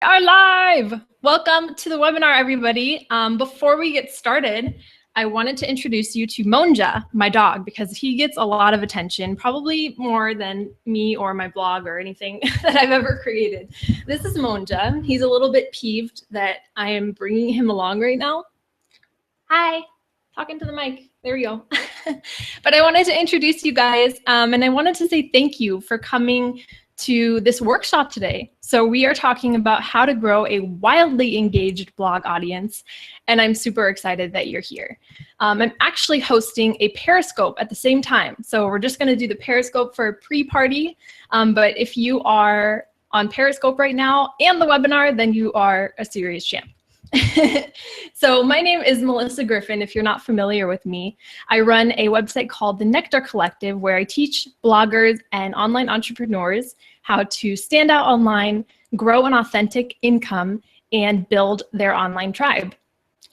Are live. Welcome to the webinar, everybody. Before we get started, I wanted to introduce you to Monja, my dog, because he gets a lot of attention, probably more than me or my blog or anything that I've ever created. This is Monja. He's a little bit peeved that I am bringing him along right now. Hi, talking to the mic. There we go. But I wanted to introduce you guys, and I wanted to say thank you for coming to this workshop today. So we are talking about how to grow a wildly engaged blog audience, and I'm super excited that you're here. I'm actually hosting a Periscope at the same time. So we're just gonna do the Periscope for a pre-party, but if you are on Periscope right now and the webinar, then you are a serious champ. So my name is Melissa Griffin. If you're not familiar with me, I run a website called The Nectar Collective, where I teach bloggers and online entrepreneurs how to stand out online, grow an authentic income, and build their online tribe.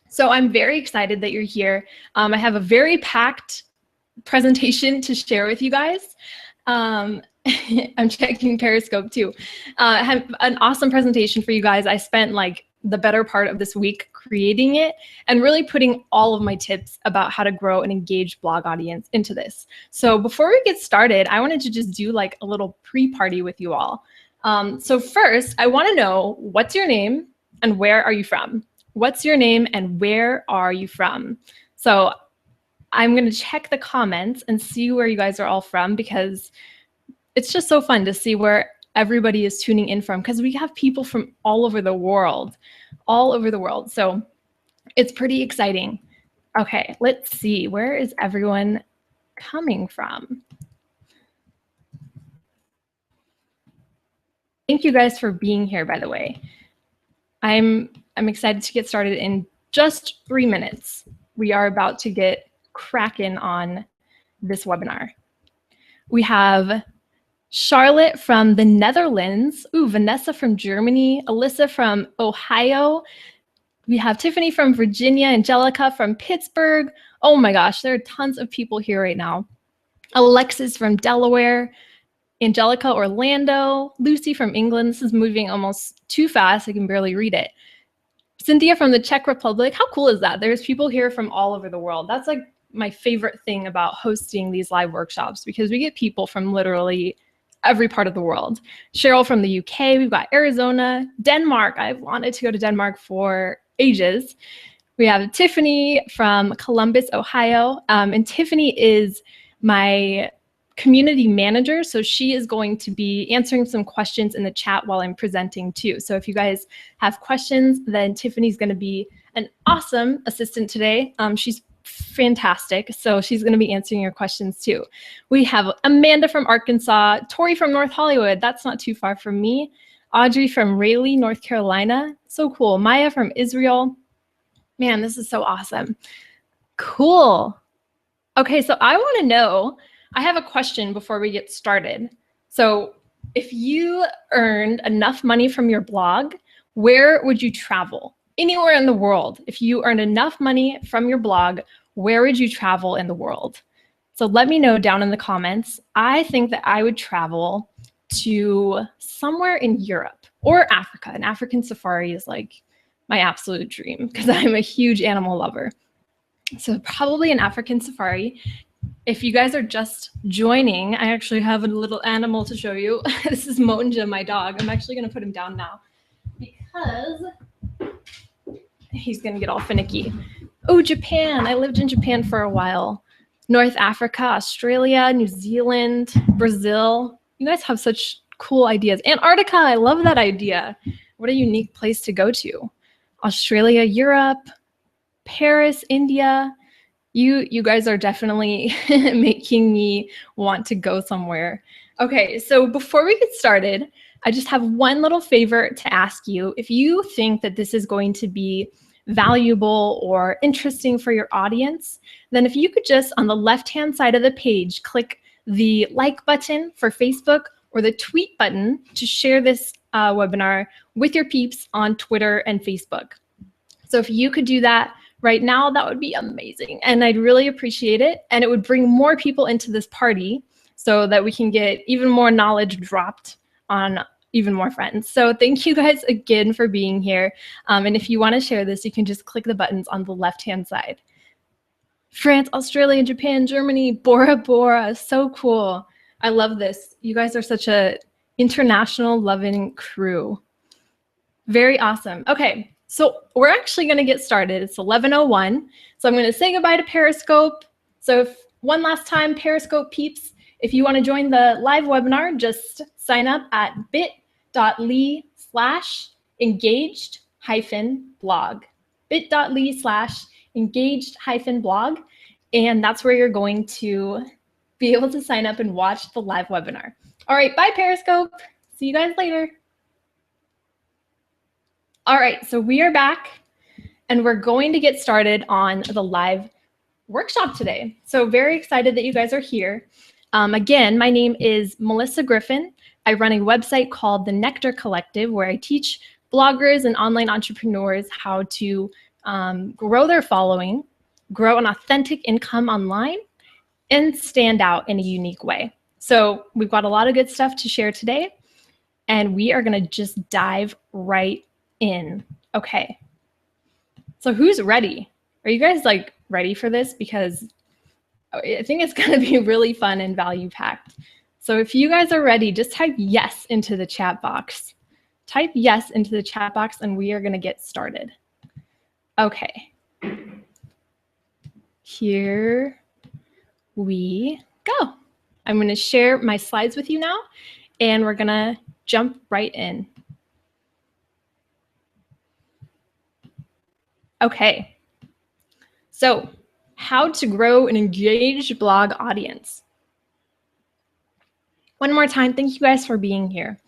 So I'm very excited that you're here. I have a very packed presentation to share with you guys. I'm checking Periscope too. I have an awesome presentation for you guys. I spent like the better part of this week creating it and really putting all of my tips about how to grow an engaged blog audience into this. So before we get started, I wanted to just do like a little pre-party with you all. So first, I want to know, what's your name and where are you from? What's your name and where are you from? So I'm going to check the comments and see where you guys are all from, because it's just so fun to see where everybody is tuning in from, because we have people from all over the world. So it's pretty exciting. Okay, let's see. Where is everyone coming from? Thank you guys for being here, by the way. I'm excited to get started in just 3 minutes. We are about to get cracking on this webinar. We have Charlotte from the Netherlands. Ooh, Vanessa from Germany. Alyssa from Ohio. We have Tiffany from Virginia. Angelica from Pittsburgh. Oh my gosh, there are tons of people here right now. Alexis from Delaware. Angelica, Orlando. Lucy from England. This is moving almost too fast. I can barely read it. Cynthia from the Czech Republic. How cool is that? There's people here from all over the world. That's like my favorite thing about hosting these live workshops, because we get people from literally every part of the world. Cheryl from the UK, we've got Arizona, Denmark. I've wanted to go to Denmark for ages. We have Tiffany from Columbus, Ohio. And Tiffany is my community manager. So she is going to be answering some questions in the chat while I'm presenting too. So if you guys have questions, then Tiffany's gonna be an awesome assistant today. She's fantastic. So she's going to be answering your questions too. We have Amanda from Arkansas, Tori from North Hollywood. That's not too far from me. Audrey from Raleigh, North Carolina. So cool. Maya from Israel. Man, this is so awesome. Cool. Okay, so I want to know, I have a question before we get started. So if you earned enough money from your blog, where would you travel? Anywhere in the world. If you earned enough money from your blog, where would you travel in the world? So let me know down in the comments. I think that I would travel to somewhere in Europe or Africa. An African safari is like my absolute dream, because I'm a huge animal lover. So probably an African safari. If you guys are just joining, I actually have a little animal to show you. This is Monja, my dog. I'm actually going to put him down now, because he's gonna get all finicky. Oh, Japan. I lived in Japan for a while. North Africa, Australia, New Zealand, Brazil. You guys have such cool ideas. Antarctica, I love that idea. What a unique place to go to. Australia, Europe, Paris, India. You guys are definitely making me want to go somewhere. Okay, so before we get started, I just have one little favor to ask you. If you think that this is going to be valuable or interesting for your audience, then if you could just, on the left-hand side of the page, click the like button for Facebook or the tweet button to share this webinar with your peeps on Twitter and Facebook. So if you could do that right now, that would be amazing. And I'd really appreciate it. And it would bring more people into this party so that we can get even more knowledge dropped on even more friends. So thank you guys again for being here. And if you want to share this, you can just click the buttons on the left-hand side. France, Australia, Japan, Germany, Bora Bora, so cool. I love this. You guys are such a international loving crew. Very awesome. Okay, so we're actually going to get started. It's 11:01. So I'm going to say goodbye to Periscope. So if one last time, Periscope peeps, if you want to join the live webinar, just sign up at bit.ly/engaged-blog. bit.ly/engaged-blog. And that's where you're going to be able to sign up and watch the live webinar. All right, bye Periscope. See you guys later. All right, so we are back and we're going to get started on the live workshop today. So very excited that you guys are here. Again, my name is Melissa Griffin. I run a website called The Nectar Collective where I teach bloggers and online entrepreneurs how to grow their following, grow an authentic income online, and stand out in a unique way. So we've got a lot of good stuff to share today, and we are going to just dive right in. Okay. So who's ready? Are you guys like ready for this? Because I think it's going to be really fun and value packed. So if you guys are ready, just type yes into the chat box. Type yes into the chat box and we are going to get started. Okay. Here we go. I'm going to share my slides with you now and we're going to jump right in. Okay, so how to grow an engaged blog audience. One more time, thank you guys for being here.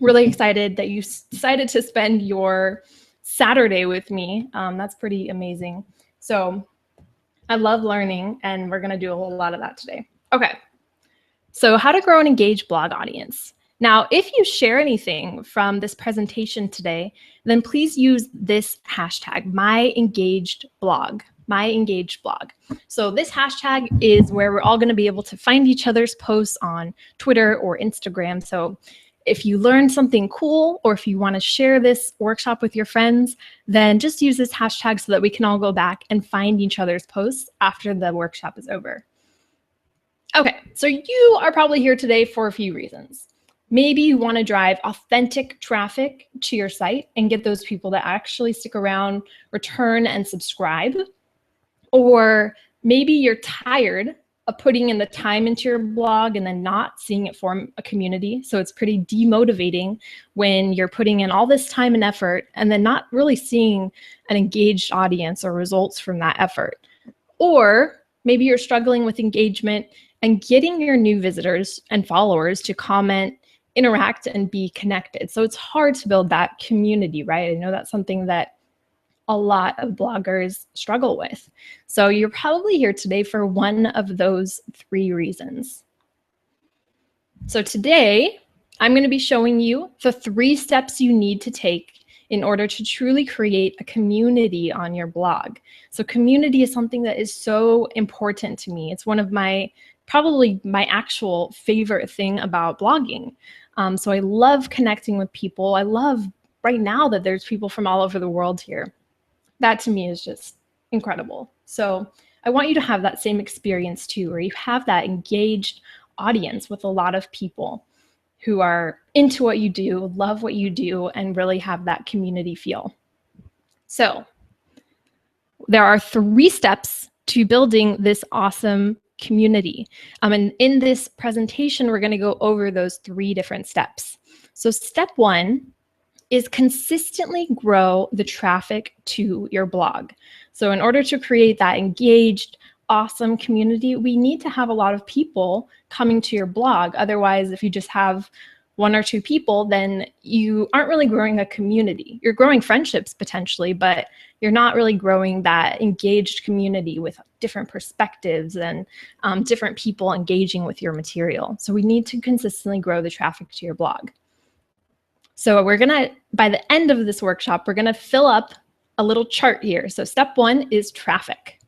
Really excited that you decided to spend your Saturday with me. That's pretty amazing. So I love learning and we're gonna do a whole lot of that today. Okay, so how to grow an engaged blog audience. Now, if you share anything from this presentation today, then please use this hashtag, #MyEngagedBlog, #MyEngagedBlog. So this hashtag is where we're all going to be able to find each other's posts on Twitter or Instagram. So if you learned something cool or if you want to share this workshop with your friends, then just use this hashtag so that we can all go back and find each other's posts after the workshop is over. Okay, so you are probably here today for a few reasons. Maybe you want to drive authentic traffic to your site and get those people to actually stick around, return, and subscribe. Or maybe you're tired of putting in the time into your blog and then not seeing it form a community. So it's pretty demotivating when you're putting in all this time and effort and then not really seeing an engaged audience or results from that effort. Or maybe you're struggling with engagement and getting your new visitors and followers to comment, interact, and be connected. So it's hard to build that community, right? I know that's something that a lot of bloggers struggle with. So you're probably here today for one of those three reasons. So today, I'm going to be showing you the 3 steps you need to take in order to truly create a community on your blog. So community is something that is so important to me. It's one of probably my actual favorite thing about blogging. So I love connecting with people. I love right now that there's people from all over the world here. That to me is just incredible. So I want you to have that same experience too, where you have that engaged audience with a lot of people who are into what you do, love what you do, and really have that community feel. So there are 3 steps to building this awesome community. And in this presentation, we're going to go over those 3 different steps. So step 1 is consistently grow the traffic to your blog. So in order to create that engaged, awesome community, we need to have a lot of people coming to your blog. Otherwise, if you just have 1 or 2 people, then you aren't really growing a community. You're growing friendships potentially, but you're not really growing that engaged community with different perspectives and different people engaging with your material. So we need to consistently grow the traffic to your blog. So we're gonna, by the end of this workshop, we're gonna fill up a little chart here. So step 1 is traffic.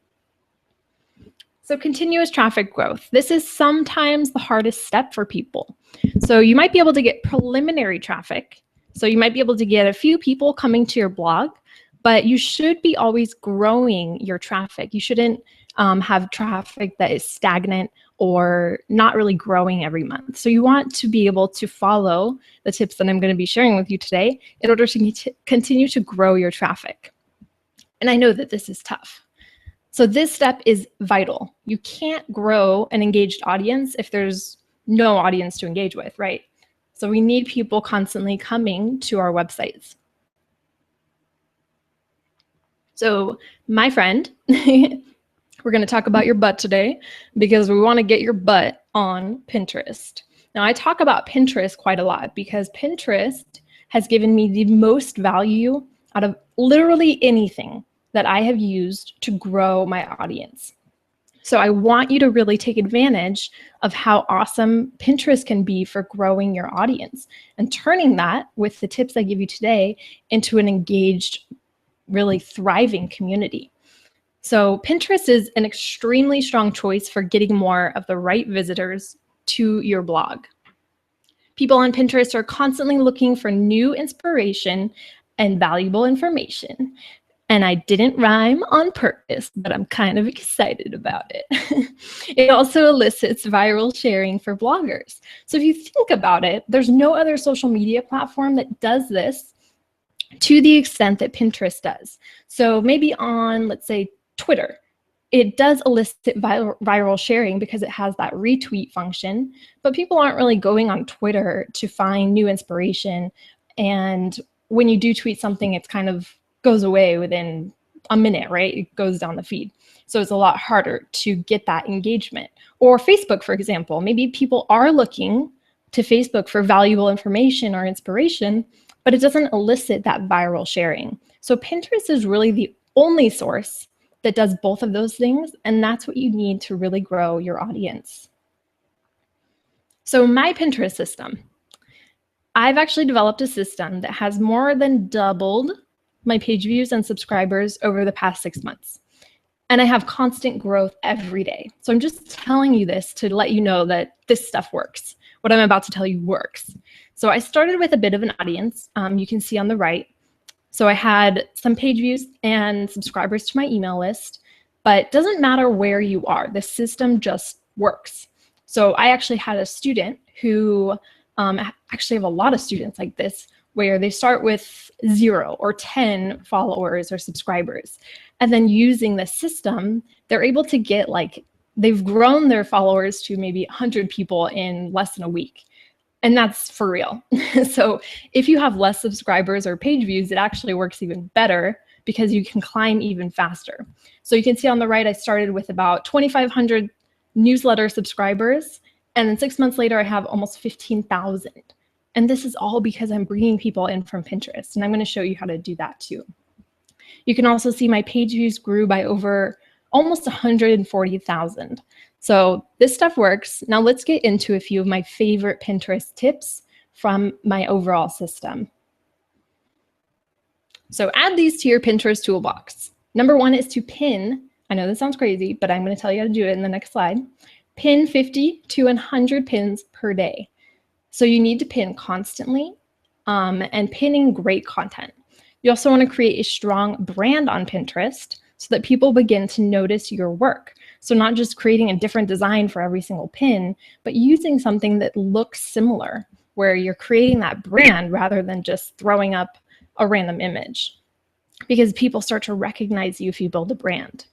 So continuous traffic growth. This is sometimes the hardest step for people. So you might be able to get preliminary traffic. So you might be able to get a few people coming to your blog, but you should be always growing your traffic. You shouldn't have traffic that is stagnant or not really growing every month. So you want to be able to follow the tips that I'm going to be sharing with you today in order to continue to grow your traffic. And I know that this is tough. So this step is vital. You can't grow an engaged audience if there's no audience to engage with, right? So we need people constantly coming to our websites. So my friend, we're going to talk about your butt today because we want to get your butt on Pinterest. Now, I talk about Pinterest quite a lot because Pinterest has given me the most value out of literally anything that I have used to grow my audience. So I want you to really take advantage of how awesome Pinterest can be for growing your audience and turning that, with the tips I give you today, into an engaged, really thriving community. So Pinterest is an extremely strong choice for getting more of the right visitors to your blog. People on Pinterest are constantly looking for new inspiration and valuable information. And I didn't rhyme on purpose, but I'm kind of excited about it. It also elicits viral sharing for bloggers. So if you think about it, there's no other social media platform that does this to the extent that Pinterest does. So maybe on, let's say, Twitter, it does elicit viral sharing because it has that retweet function, but people aren't really going on Twitter to find new inspiration. And when you do tweet something, it's kind of goes away within a minute, right? It goes down the feed. So it's a lot harder to get that engagement. Or Facebook, for example, maybe people are looking to Facebook for valuable information or inspiration, but it doesn't elicit that viral sharing. So Pinterest is really the only source that does both of those things, and that's what you need to really grow your audience. So my Pinterest system, I've actually developed a system that has more than doubled my page views and subscribers over the past 6 months. And I have constant growth every day. So I'm just telling you this to let you know that this stuff works. What I'm about to tell you works. So I started with a bit of an audience. You can see on the right. So I had some page views and subscribers to my email list, but it doesn't matter where you are. The system just works. So I actually had a student who, actually have a lot of students like this, where they start with 0 or 10 followers or subscribers. And then using the system, they're able to get they've grown their followers to maybe 100 people in less than a week. And that's for real. So if you have less subscribers or page views, it actually works even better because you can climb even faster. So you can see on the right, I started with about 2,500 newsletter subscribers. And then 6 months later, I have almost 15,000. And this is all because I'm bringing people in from Pinterest. And I'm going to show you how to do that too. You can also see my page views grew by over almost 140,000. So this stuff works. Now let's get into a few of my favorite Pinterest tips from my overall system. So add these to your Pinterest toolbox. Number 1 is to pin. I know this sounds crazy, but I'm going to tell you how to do it in the next slide. Pin 50 to 100 pins per day. So you need to pin constantly and pinning great content. You also want to create a strong brand on Pinterest so that people begin to notice your work. So not just creating a different design for every single pin, but using something that looks similar, where you're creating that brand rather than just throwing up a random image, because people start to recognize you if you build a brand.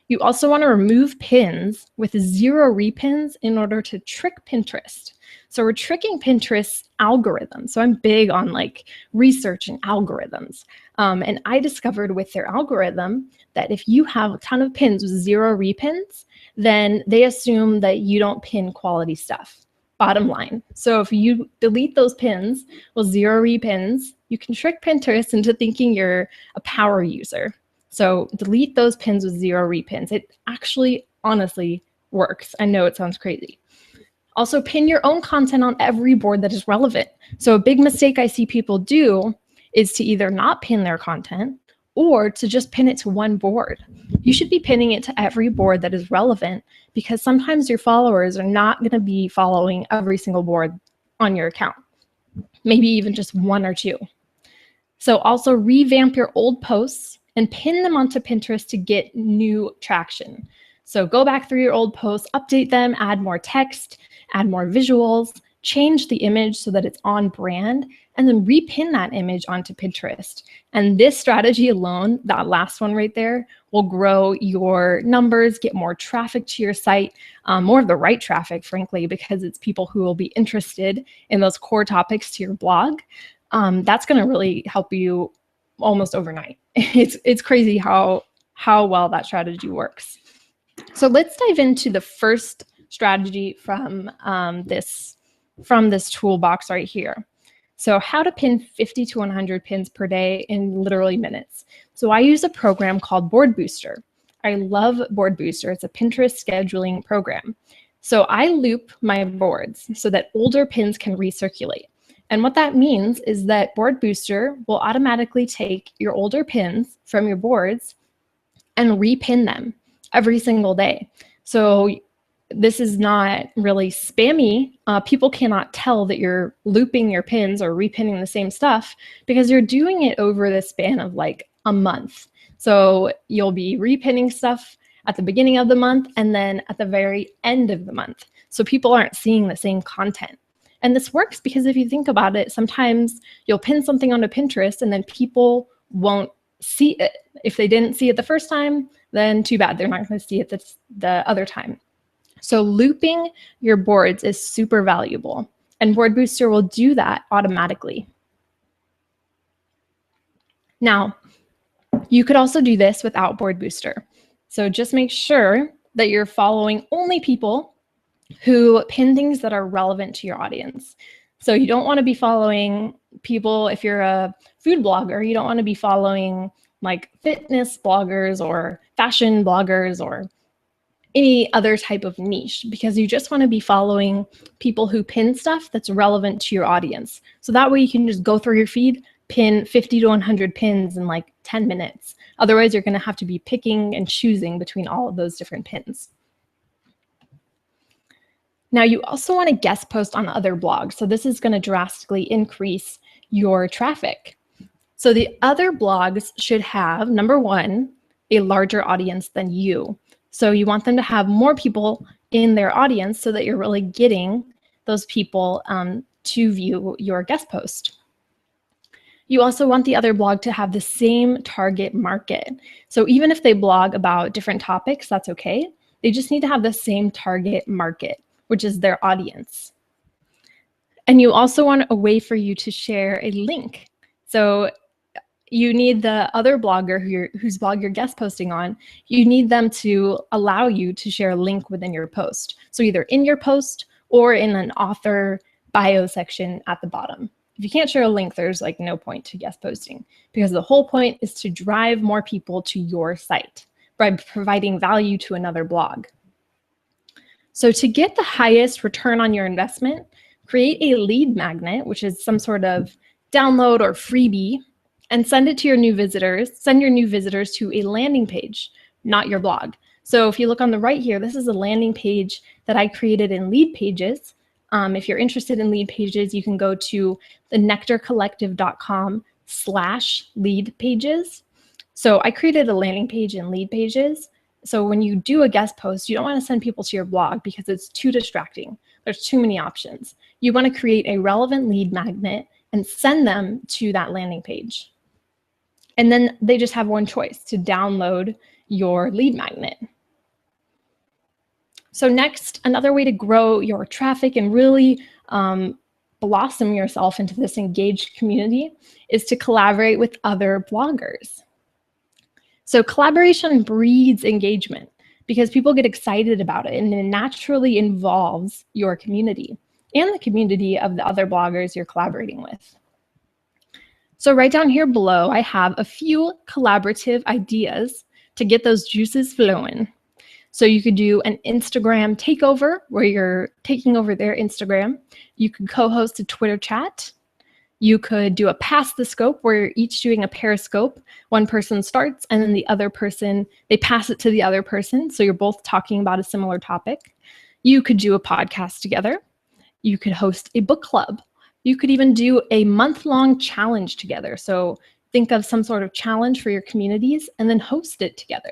You also want to remove pins with 0 repins in order to trick Pinterest. So we're tricking Pinterest's algorithm. So I'm big on research and algorithms. And I discovered with their algorithm that if you have a ton of pins with 0 repins, then they assume that you don't pin quality stuff, bottom line. So if you delete those pins with 0 repins, you can trick Pinterest into thinking you're a power user. So delete those pins with 0 repins. It actually, honestly, works. I know it sounds crazy. Also, pin your own content on every board that is relevant. So a big mistake I see people do is to either not pin their content or to just pin it to one board. You should be pinning it to every board that is relevant, because sometimes your followers are not going to be following every single board on your account, maybe even just one or two. So also revamp your old posts and pin them onto Pinterest to get new traction. So go back through your old posts, update them, add more text, add more visuals, change the image so that it's on brand, and then repin that image onto Pinterest. And this strategy alone, that last one right there, will grow your numbers, get more traffic to your site, more of the right traffic, frankly, because it's people who will be interested in those core topics to your blog. That's going to really help you almost overnight. It's crazy how well that strategy works. So let's dive into the first strategy from this toolbox right here. So how to pin 50 to 100 pins per day in literally minutes. So I use a program called Board Booster. I love Board Booster. It's a Pinterest scheduling program. So I loop my boards so that older pins can recirculate. And what that means is that Board Booster will automatically take your older pins from your boards and repin them every single day. So this is not really spammy. People cannot tell that you're looping your pins or repinning the same stuff because you're doing it over the span of like a month. So you'll be repinning stuff at the beginning of the month and then at the very end of the month. So people aren't seeing the same content. And this works because if you think about it, sometimes you'll pin something onto Pinterest and then people won't see it. If they didn't see it the first time, then too bad. They're not going to see it the other time. So looping your boards is super valuable, and Board Booster will do that automatically. Now, you could also do this without Board Booster. So just make sure that you're following only people who pin things that are relevant to your audience. So you don't want to be following people, if you're a food blogger, you don't want to be following like fitness bloggers or fashion bloggers or any other type of niche, because you just want to be following people who pin stuff that's relevant to your audience. So that way you can just go through your feed, pin 50 to 100 pins in like 10 minutes. Otherwise, you're going to have to be picking and choosing between all of those different pins. Now, you also want to guest post on other blogs. So this is going to drastically increase your traffic. So the other blogs should have, number one, a larger audience than you. So you want them to have more people in their audience so that you're really getting those people to view your guest post. You also want the other blog to have the same target market. So even if they blog about different topics, that's okay. They just need to have the same target market, which is their audience. And you also want a way for you to share a link. So you need the other blogger whose blog you're guest posting on, you need them to allow you to share a link within your post. So either in your post or in an author bio section at the bottom. If you can't share a link, there's like no point to guest posting, because the whole point is to drive more people to your site by providing value to another blog. So to get the highest return on your investment, create a lead magnet, which is some sort of download or freebie, and send it to your new visitors. Send your new visitors to a landing page, not your blog. So if you look on the right here, this is a landing page that I created in Lead Pages. If you're interested in Lead Pages, you can go to thenectarcollective.com/lead pages. So I created a landing page in Lead Pages. So when you do a guest post, you don't want to send people to your blog because it's too distracting. There's too many options. You want to create a relevant lead magnet and send them to that landing page. And then they just have one choice, to download your lead magnet. So next, another way to grow your traffic and really blossom yourself into this engaged community is to collaborate with other bloggers. So collaboration breeds engagement because people get excited about it, and it naturally involves your community and the community of the other bloggers you're collaborating with. So right down here below, I have a few collaborative ideas to get those juices flowing. So you could do an Instagram takeover where you're taking over their Instagram. You could co-host a Twitter chat. You could do a pass the scope where you're each doing a periscope. One person starts and then the other person, they pass it to the other person. So you're both talking about a similar topic. You could do a podcast together. You could host a book club. You could even do a month-long challenge together. So think of some sort of challenge for your communities and then host it together.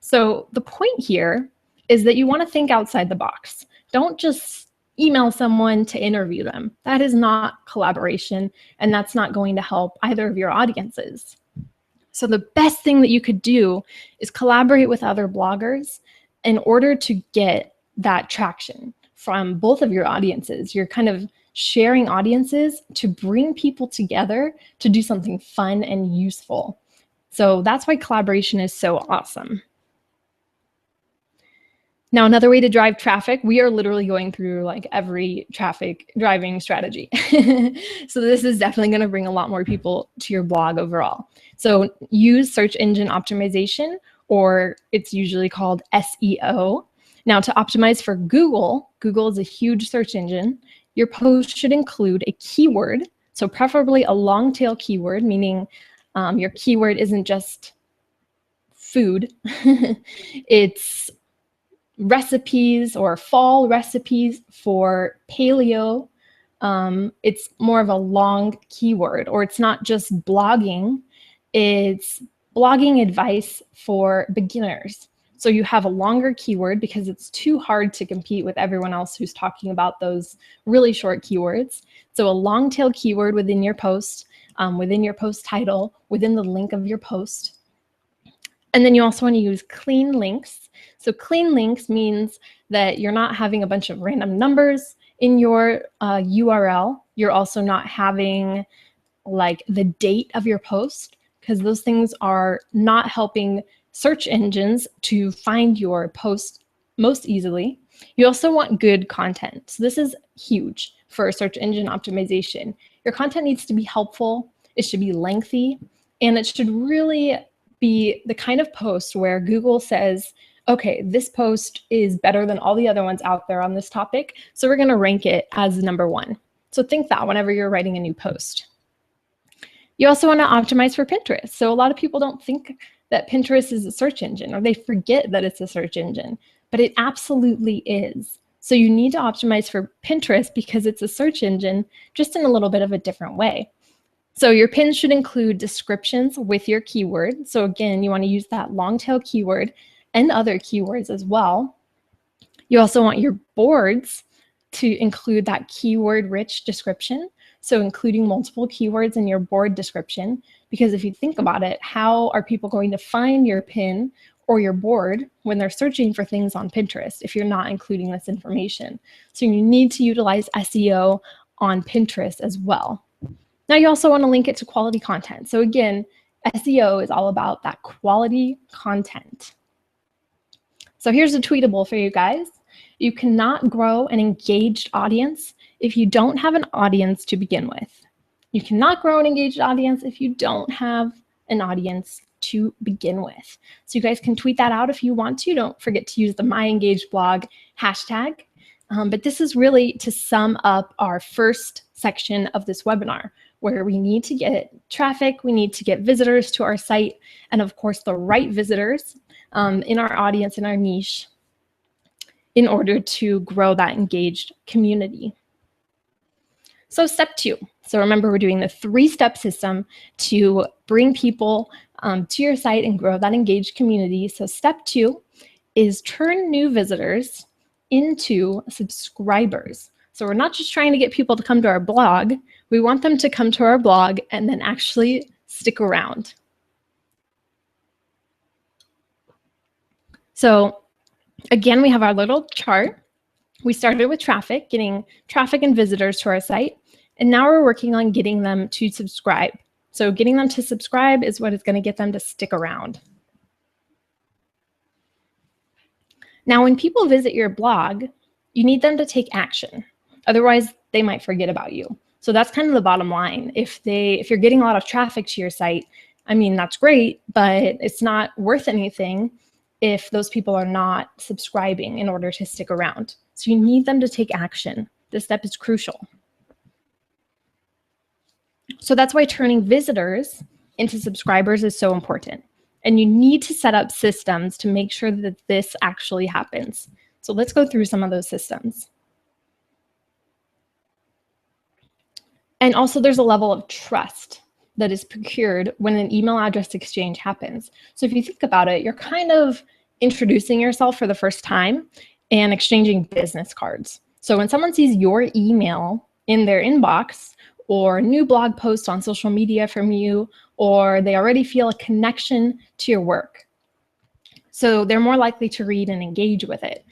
So the point here is that you want to think outside the box. Don't just email someone to interview them. That is not collaboration, and that's not going to help either of your audiences. So the best thing that you could do is collaborate with other bloggers in order to get that traction from both of your audiences. You're kind of sharing audiences to bring people together to do something fun and useful. So that's why collaboration is so awesome. Now, another way to drive traffic, we are literally going through like every traffic driving strategy. So this is definitely going to bring a lot more people to your blog overall. So use search engine optimization, or it's usually called SEO. Now, to optimize for Google, Google is a huge search engine. Your post should include a keyword, so preferably a long tail keyword, meaning your keyword isn't just food. It's recipes or fall recipes for paleo. It's more of a long keyword, or it's not just blogging, it's blogging advice for beginners. So you have a longer keyword because it's too hard to compete with everyone else who's talking about those really short keywords. So a long tail keyword within your post title, within the link of your post. And then you also want to use clean links. So clean links means that you're not having a bunch of random numbers in your URL. You're also not having like the date of your post, because those things are not helping search engines to find your post most easily. You also want good content. So this is huge for search engine optimization. Your content needs to be helpful, it should be lengthy, and it should really be the kind of post where Google says, okay, this post is better than all the other ones out there on this topic, so we're going to rank it as #1. So think that whenever you're writing a new post. You also want to optimize for Pinterest. So a lot of people don't think that Pinterest is a search engine, or they forget that it's a search engine, but it absolutely is. So you need to optimize for Pinterest because it's a search engine, just in a little bit of a different way. So your pins should include descriptions with your keyword. So again, you want to use that long tail keyword and other keywords as well. You also want your boards to include that keyword-rich description. So including multiple keywords in your board description, because if you think about it, how are people going to find your pin or your board when they're searching for things on Pinterest if you're not including this information? So you need to utilize SEO on Pinterest as well. Now you also want to link it to quality content. So again, SEO is all about that quality content. So here's a tweetable for you guys. You cannot grow an engaged audience if you don't have an audience to begin with. You cannot grow an engaged audience if you don't have an audience to begin with. So you guys can tweet that out if you want to. Don't forget to use the MyEngageDblog hashtag. But this is really to sum up our first section of this webinar, where we need to get traffic, we need to get visitors to our site, and of course the right visitors in our audience, in our niche, in order to grow that engaged community. So step 2. So remember, we're doing the 3-step system to bring people to your site and grow that engaged community. So step 2 is turn new visitors into subscribers. So we're not just trying to get people to come to our blog, we want them to come to our blog and then actually stick around. So again, we have our little chart. We started with traffic, getting traffic and visitors to our site, and now we're working on getting them to subscribe. So getting them to subscribe is what is going to get them to stick around. Now, when people visit your blog, you need them to take action. Otherwise, they might forget about you. So that's kind of the bottom line. If you're getting a lot of traffic to your site, I mean, that's great, but it's not worth anything if those people are not subscribing in order to stick around. So you need them to take action. This step is crucial. So that's why turning visitors into subscribers is so important. And you need to set up systems to make sure that this actually happens. So let's go through some of those systems. And also there's a level of trust that is procured when an email address exchange happens. So if you think about it, you're kind of introducing yourself for the first time and exchanging business cards. So when someone sees your email in their inbox, or a new blog post on social media from you, or they already feel a connection to your work, so they're more likely to read and engage with it.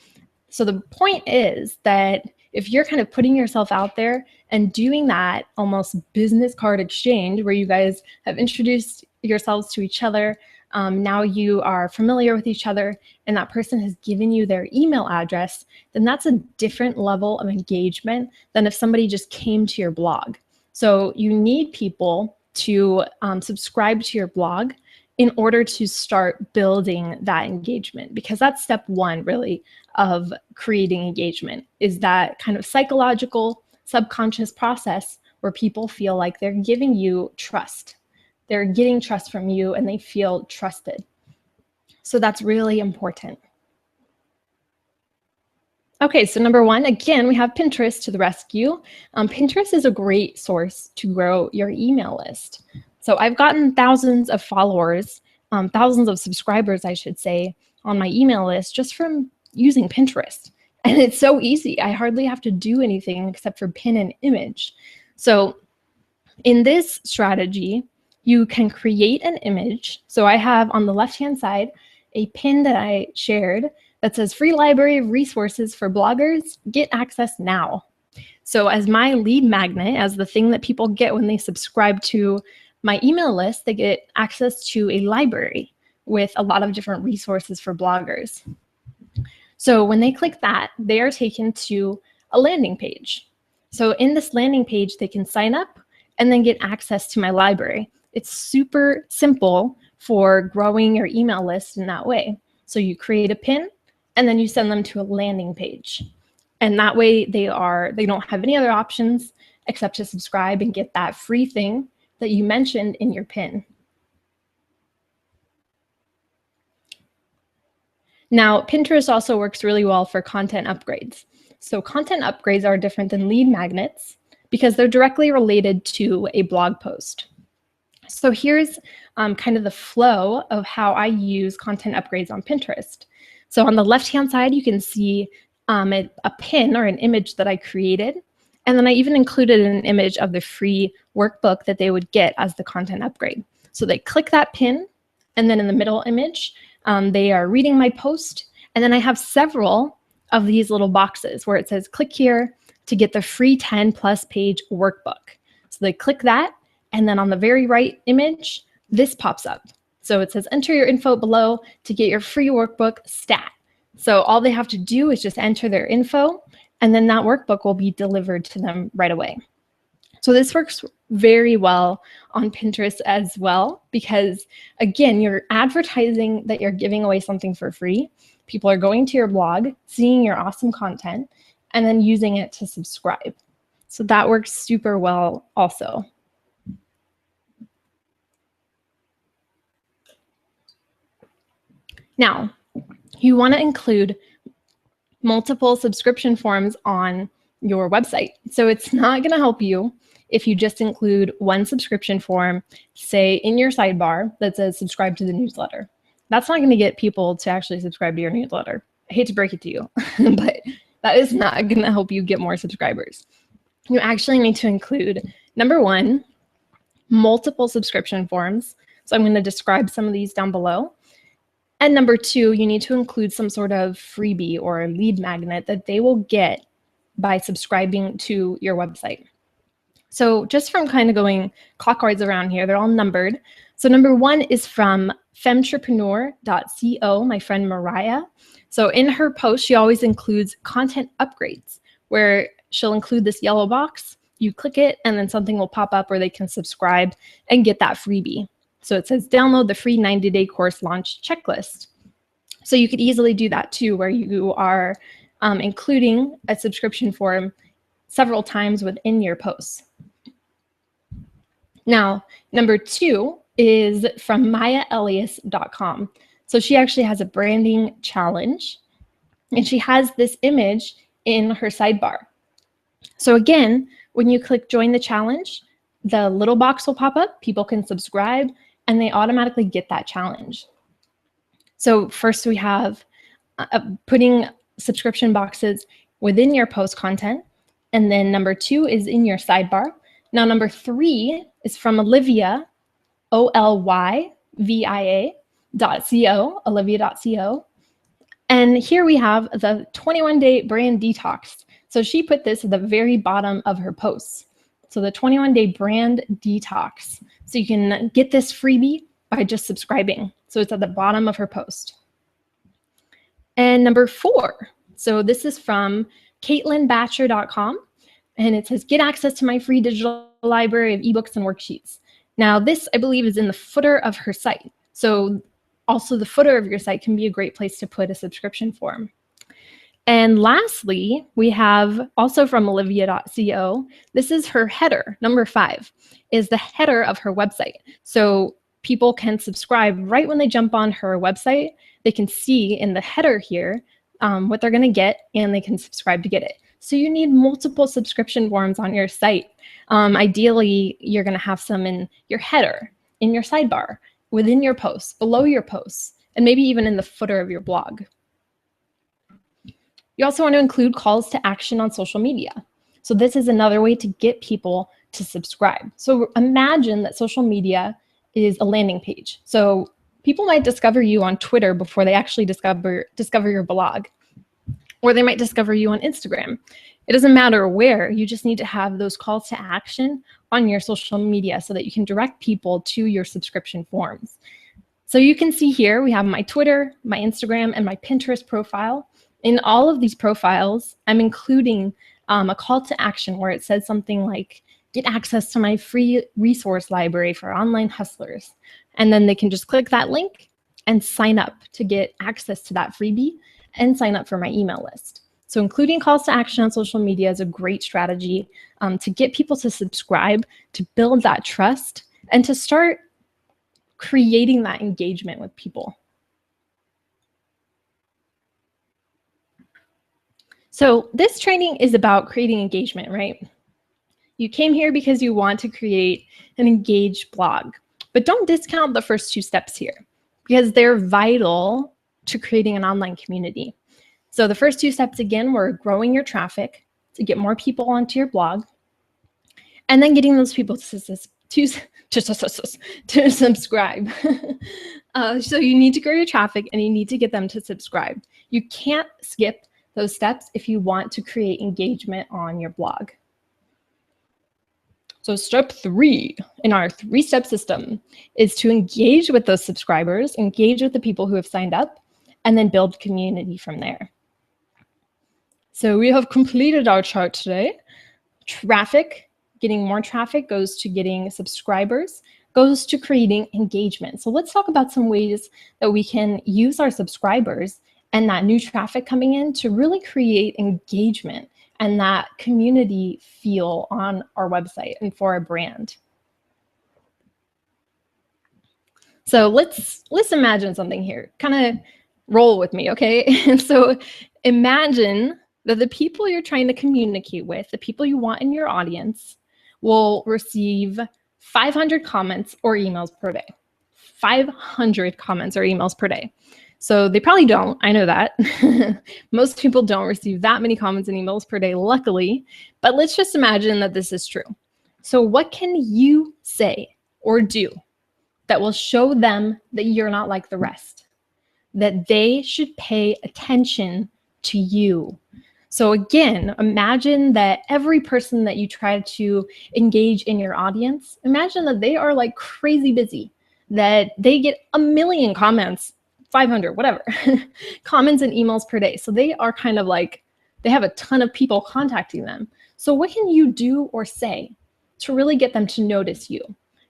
So the point is that if you're kind of putting yourself out there and doing that almost business card exchange where you guys have introduced yourselves to each other, now you are familiar with each other, and that person has given you their email address, then that's a different level of engagement than if somebody just came to your blog. So you need people to subscribe to your blog in order to start building that engagement, because that's step one really of creating engagement, is that kind of psychological subconscious process where people feel like they're giving you trust. They're getting trust from you and they feel trusted. So that's really important. Okay, so number one, again, we have Pinterest to the rescue. Pinterest is a great source to grow your email list. So I've gotten thousands of followers, thousands of subscribers, I should say, on my email list just from using Pinterest. And it's so easy. I hardly have to do anything except for pin an image. So in this strategy, you can create an image. So I have on the left-hand side a pin that I shared that says free library of resources for bloggers, get access now. So as my lead magnet, as the thing that people get when they subscribe to my email list, they get access to a library with a lot of different resources for bloggers. So when they click that, they are taken to a landing page. So in this landing page, they can sign up and then get access to my library. It's super simple for growing your email list in that way. So you create a pin and then you send them to a landing page. And that way they don't have any other options except to subscribe and get that free thing that you mentioned in your pin. Now, Pinterest also works really well for content upgrades. So content upgrades are different than lead magnets because they're directly related to a blog post. So here's kind of the flow of how I use content upgrades on Pinterest. So on the left-hand side, you can see a pin or an image that I created. And then I even included an image of the free workbook that they would get as the content upgrade. So they click that pin, and then in the middle image, they are reading my post. And then I have several of these little boxes where it says, click here to get the free 10+ page workbook. So they click that, and then on the very right image, this pops up. So it says, enter your info below to get your free workbook stat. So all they have to do is just enter their info, and then that workbook will be delivered to them right away. So this works very well on Pinterest as well, because again, you're advertising that you're giving away something for free. People are going to your blog, seeing your awesome content, and then using it to subscribe. So that works super well also. Now, you want to include multiple subscription forms on your website. So it's not going to help you if you just include one subscription form, say in your sidebar that says subscribe to the newsletter. That's not going to get people to actually subscribe to your newsletter. I hate to break it to you, but that is not going to help you get more subscribers. You actually need to include, number one, multiple subscription forms. So I'm going to describe some of these down below. And number two, you need to include some sort of freebie or a lead magnet that they will get by subscribing to your website. So just from kind of going clockwise around here, they're all numbered. So number one is from femtrepreneur.co, my friend Mariah. So in her post, she always includes content upgrades, where she'll include this yellow box. You click it, and then something will pop up where they can subscribe and get that freebie. So it says download the free 90-day course launch checklist. So you could easily do that too, where you are including a subscription form several times within your posts. Now, number 2 is from MayaElias.com. So she actually has a branding challenge, and she has this image in her sidebar. So again, when you click join the challenge, the little box will pop up, people can subscribe, and they automatically get that challenge. So first we have putting subscription boxes within your post content. And then number 2 is in your sidebar. Now, number 3 is from Olivia, OLYVIA.co, olivia.co. And here we have the 21-day brand detox. So she put this at the very bottom of her posts. So the 21-day brand detox. So you can get this freebie by just subscribing. So it's at the bottom of her post. And number 4, so this is from CaitlinBatcher.com, and it says, get access to my free digital library of ebooks and worksheets. Now this, I believe, is in the footer of her site. So also the footer of your site can be a great place to put a subscription form. And lastly, we have also from olivia.co, this is her header. Number 5 is the header of her website. So people can subscribe right when they jump on her website. They can see in the header here what they're going to get, and they can subscribe to get it. So you need multiple subscription forms on your site. Ideally, you're going to have some in your header, in your sidebar, within your posts, below your posts, and maybe even in the footer of your blog. You also want to include calls to action on social media. So this is another way to get people to subscribe. So imagine that social media is a landing page. So people might discover you on Twitter before they actually discover your blog, or they might discover you on Instagram. It doesn't matter where, you just need to have those calls to action on your social media so that you can direct people to your subscription forms. So you can see here, we have my Twitter, my Instagram, and my Pinterest profile. In all of these profiles, I'm including a call to action where it says something like, get access to my free resource library for online hustlers. And then they can just click that link and sign up to get access to that freebie and sign up for my email list. So including calls to action on social media is a great strategy to get people to subscribe, to build that trust, and to start creating that engagement with people. So this training is about creating engagement, right? You came here because you want to create an engaged blog, but don't discount the first 2 steps here because they're vital to creating an online community. So the first 2 steps, again, were growing your traffic to get more people onto your blog, and then getting those people to subscribe. So you need to grow your traffic and you need to get them to subscribe. You can't skip those steps if you want to create engagement on your blog. So step 3 in our 3-step system is to engage with those subscribers, engage with the people who have signed up, and then build community from there. So we have completed our chart today. Traffic, getting more traffic goes to getting subscribers, goes to creating engagement. So let's talk about some ways that we can use our subscribers and that new traffic coming in to really create engagement and that community feel on our website and for our brand. So let's imagine something here. Kind of roll with me, okay? And so imagine that the people you're trying to communicate with, the people you want in your audience, will receive 500 comments or emails per day. 500 comments or emails per day. So they probably don't, I know that. Most people don't receive that many comments and emails per day, luckily, but let's just imagine that this is true. So what can you say or do that will show them that you're not like the rest, that they should pay attention to you? So again, imagine that every person that you try to engage in your audience, imagine that they are like crazy busy, that they get 1 million comments, 500, whatever, comments and emails per day. So they are kind of like, they have a ton of people contacting them. So what can you do or say to really get them to notice you?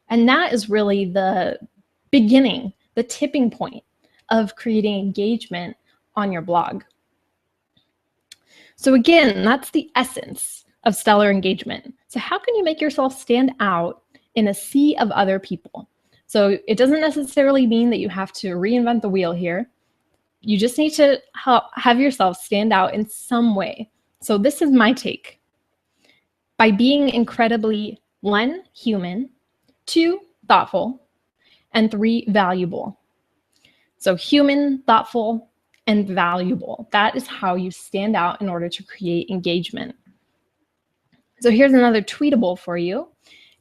And that is really the beginning, the tipping point of creating engagement on your blog. So again, that's the essence of stellar engagement. So how can you make yourself stand out in a sea of other people. So it doesn't necessarily mean that you have to reinvent the wheel here. You just need to have yourself stand out in some way. So this is my take. By being incredibly, 1, human, 2, thoughtful, and 3, valuable. So human, thoughtful, and valuable. That is how you stand out in order to create engagement. So here's another tweetable for you.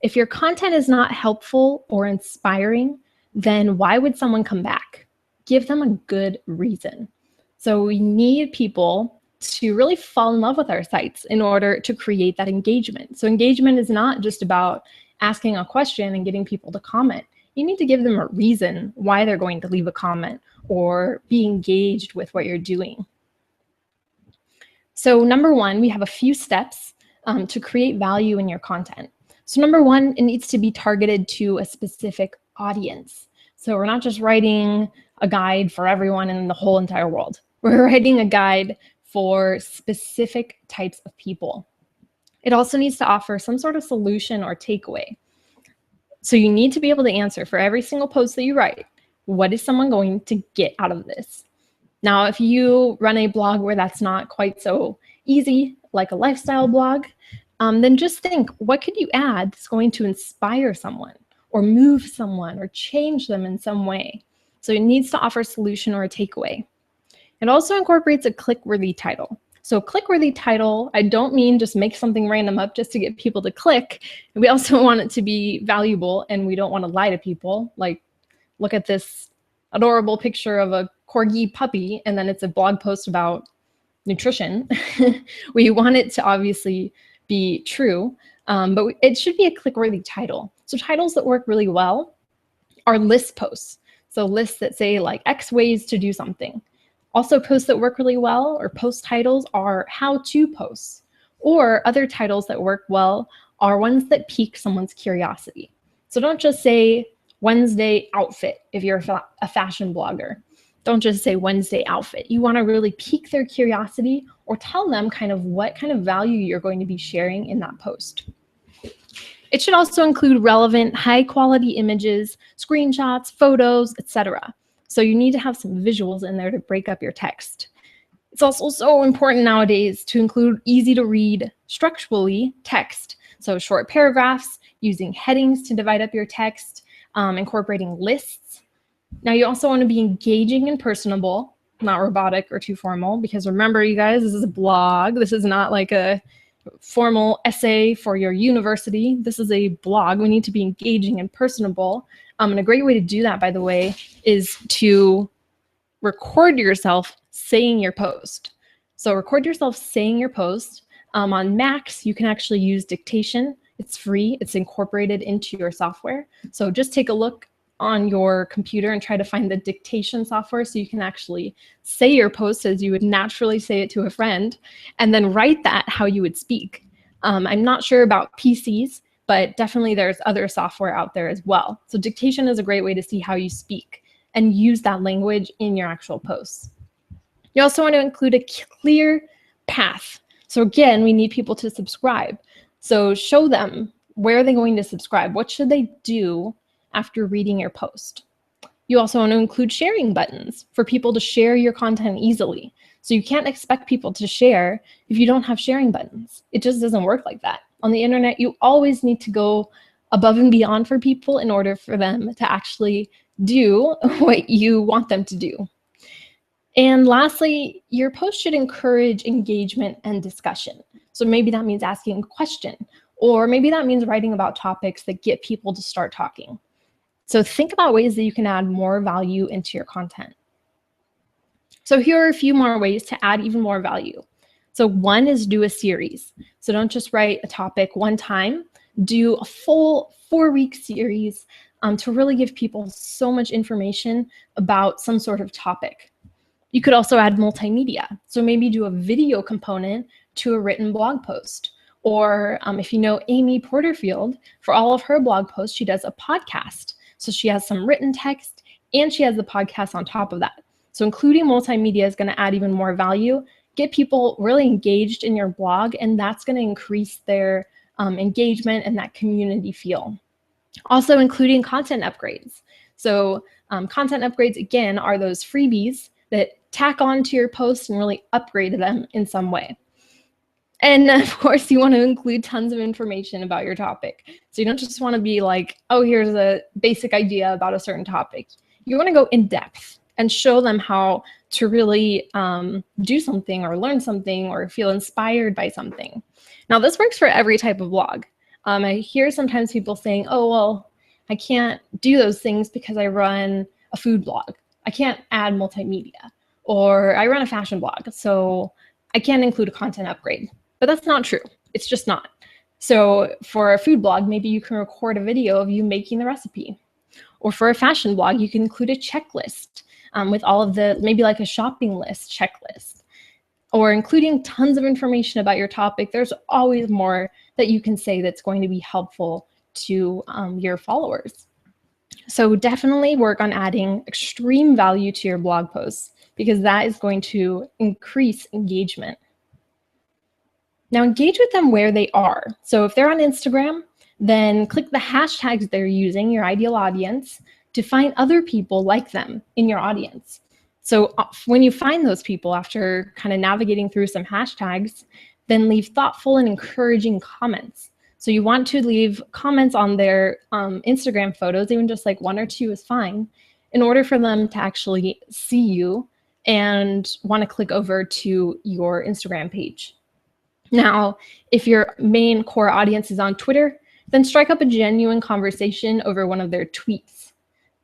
If your content is not helpful or inspiring, then why would someone come back? Give them a good reason. So we need people to really fall in love with our sites in order to create that engagement. So engagement is not just about asking a question and getting people to comment. You need to give them a reason why they're going to leave a comment or be engaged with what you're doing. So number 1, we have a few steps to create value in your content. So number 1, it needs to be targeted to a specific audience. So we're not just writing a guide for everyone in the whole entire world. We're writing a guide for specific types of people. It also needs to offer some sort of solution or takeaway. So you need to be able to answer for every single post that you write, what is someone going to get out of this? Now, if you run a blog where that's not quite so easy, like a lifestyle blog, then just think, what could you add that's going to inspire someone or move someone or change them in some way? So it needs to offer a solution or a takeaway. It also incorporates a click-worthy title. So click-worthy title, I don't mean just make something random up just to get people to click. We also want it to be valuable, and we don't want to lie to people. Like, look at this adorable picture of a corgi puppy, and then it's a blog post about nutrition. We want it to obviously be true, but it should be a click-worthy title. So titles that work really well are list posts. So lists that say like X ways to do something. Also, posts that work really well or post titles are how-to posts, or other titles that work well are ones that pique someone's curiosity. So don't just say Wednesday outfit if you're a fashion blogger. Don't just say Wednesday outfit. You want to really pique their curiosity or tell them kind of what kind of value you're going to be sharing in that post. It should also include relevant, high-quality images, screenshots, photos, etc. So you need to have some visuals in there to break up your text. It's also so important nowadays to include easy-to-read, structurally text. So short paragraphs, using headings to divide up your text, incorporating lists. Now you also want to be engaging and personable, not robotic or too formal, because remember, you guys, this is a blog. This is not like a formal essay for your university. This is a blog. We need to be engaging and personable. And a great way to do that, by the way, is to record yourself saying your post. So record yourself saying your post. On Macs, you can actually use dictation. It's free. It's incorporated into your software. So just take a look on your computer and try to find the dictation software so you can actually say your post as you would naturally say it to a friend, and then write that how you would speak. I'm not sure about PCs, but definitely there's other software out there as well. So dictation is a great way to see how you speak and use that language in your actual posts. You also want to include a clear path. So again, we need people to subscribe. So show them, where are they going to subscribe? What should they do after reading your post? You also want to include sharing buttons for people to share your content easily. So you can't expect people to share if you don't have sharing buttons. It just doesn't work like that. On the internet, you always need to go above and beyond for people in order for them to actually do what you want them to do. And lastly, your post should encourage engagement and discussion. So maybe that means asking a question, or maybe that means writing about topics that get people to start talking. So think about ways that you can add more value into your content. So here are a few more ways to add even more value. So one is do a series. So don't just write a topic one time. Do a full 4-week series to really give people so much information about some sort of topic. You could also add multimedia. So maybe do a video component to a written blog post. Or if you know Amy Porterfield, for all of her blog posts, she does a podcast. So she has some written text and she has the podcast on top of that. So including multimedia is going to add even more value, get people really engaged in your blog, and that's going to increase their engagement and that community feel. Also including content upgrades. So content upgrades, again, are those freebies that tack on to your post and really upgrade them in some way. And of course, you want to include tons of information about your topic. So you don't just want to be like, oh, here's a basic idea about a certain topic. You want to go in depth and show them how to really do something or learn something or feel inspired by something. Now, this works for every type of blog. I hear sometimes people saying, oh, well, I can't do those things because I run a food blog. I can't add multimedia. Or I run a fashion blog, so I can't include a content upgrade. But that's not true. It's just not. So for a food blog, maybe you can record a video of you making the recipe. Or for a fashion blog, you can include a checklist with all of the, maybe like a shopping list checklist. Or including tons of information about your topic. There's always more that you can say that's going to be helpful to your followers. So definitely work on adding extreme value to your blog posts, because that is going to increase engagement. Now engage with them where they are. So if they're on Instagram, then click the hashtags they're using, your ideal audience, to find other people like them in your audience. So when you find those people after kind of navigating through some hashtags, then leave thoughtful and encouraging comments. So you want to leave comments on their Instagram photos, even just like 1 or 2 is fine, in order for them to actually see you and want to click over to your Instagram page. Now, if your main core audience is on Twitter, then strike up a genuine conversation over one of their tweets.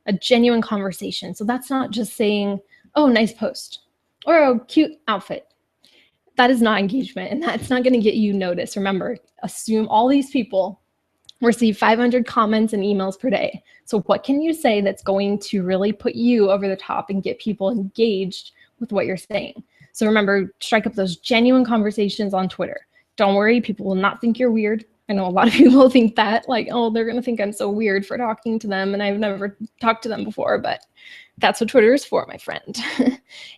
A genuine conversation. So that's not just saying, oh, nice post, or oh, cute outfit. That is not engagement, and that's not going to get you noticed. Remember, assume all these people receive 500 comments and emails per day. So what can you say that's going to really put you over the top and get people engaged with what you're saying? So remember, strike up those genuine conversations on Twitter. Don't worry, people will not think you're weird. I know a lot of people think that, like, oh, they're going to think I'm so weird for talking to them, and I've never talked to them before, but that's what Twitter is for, my friend.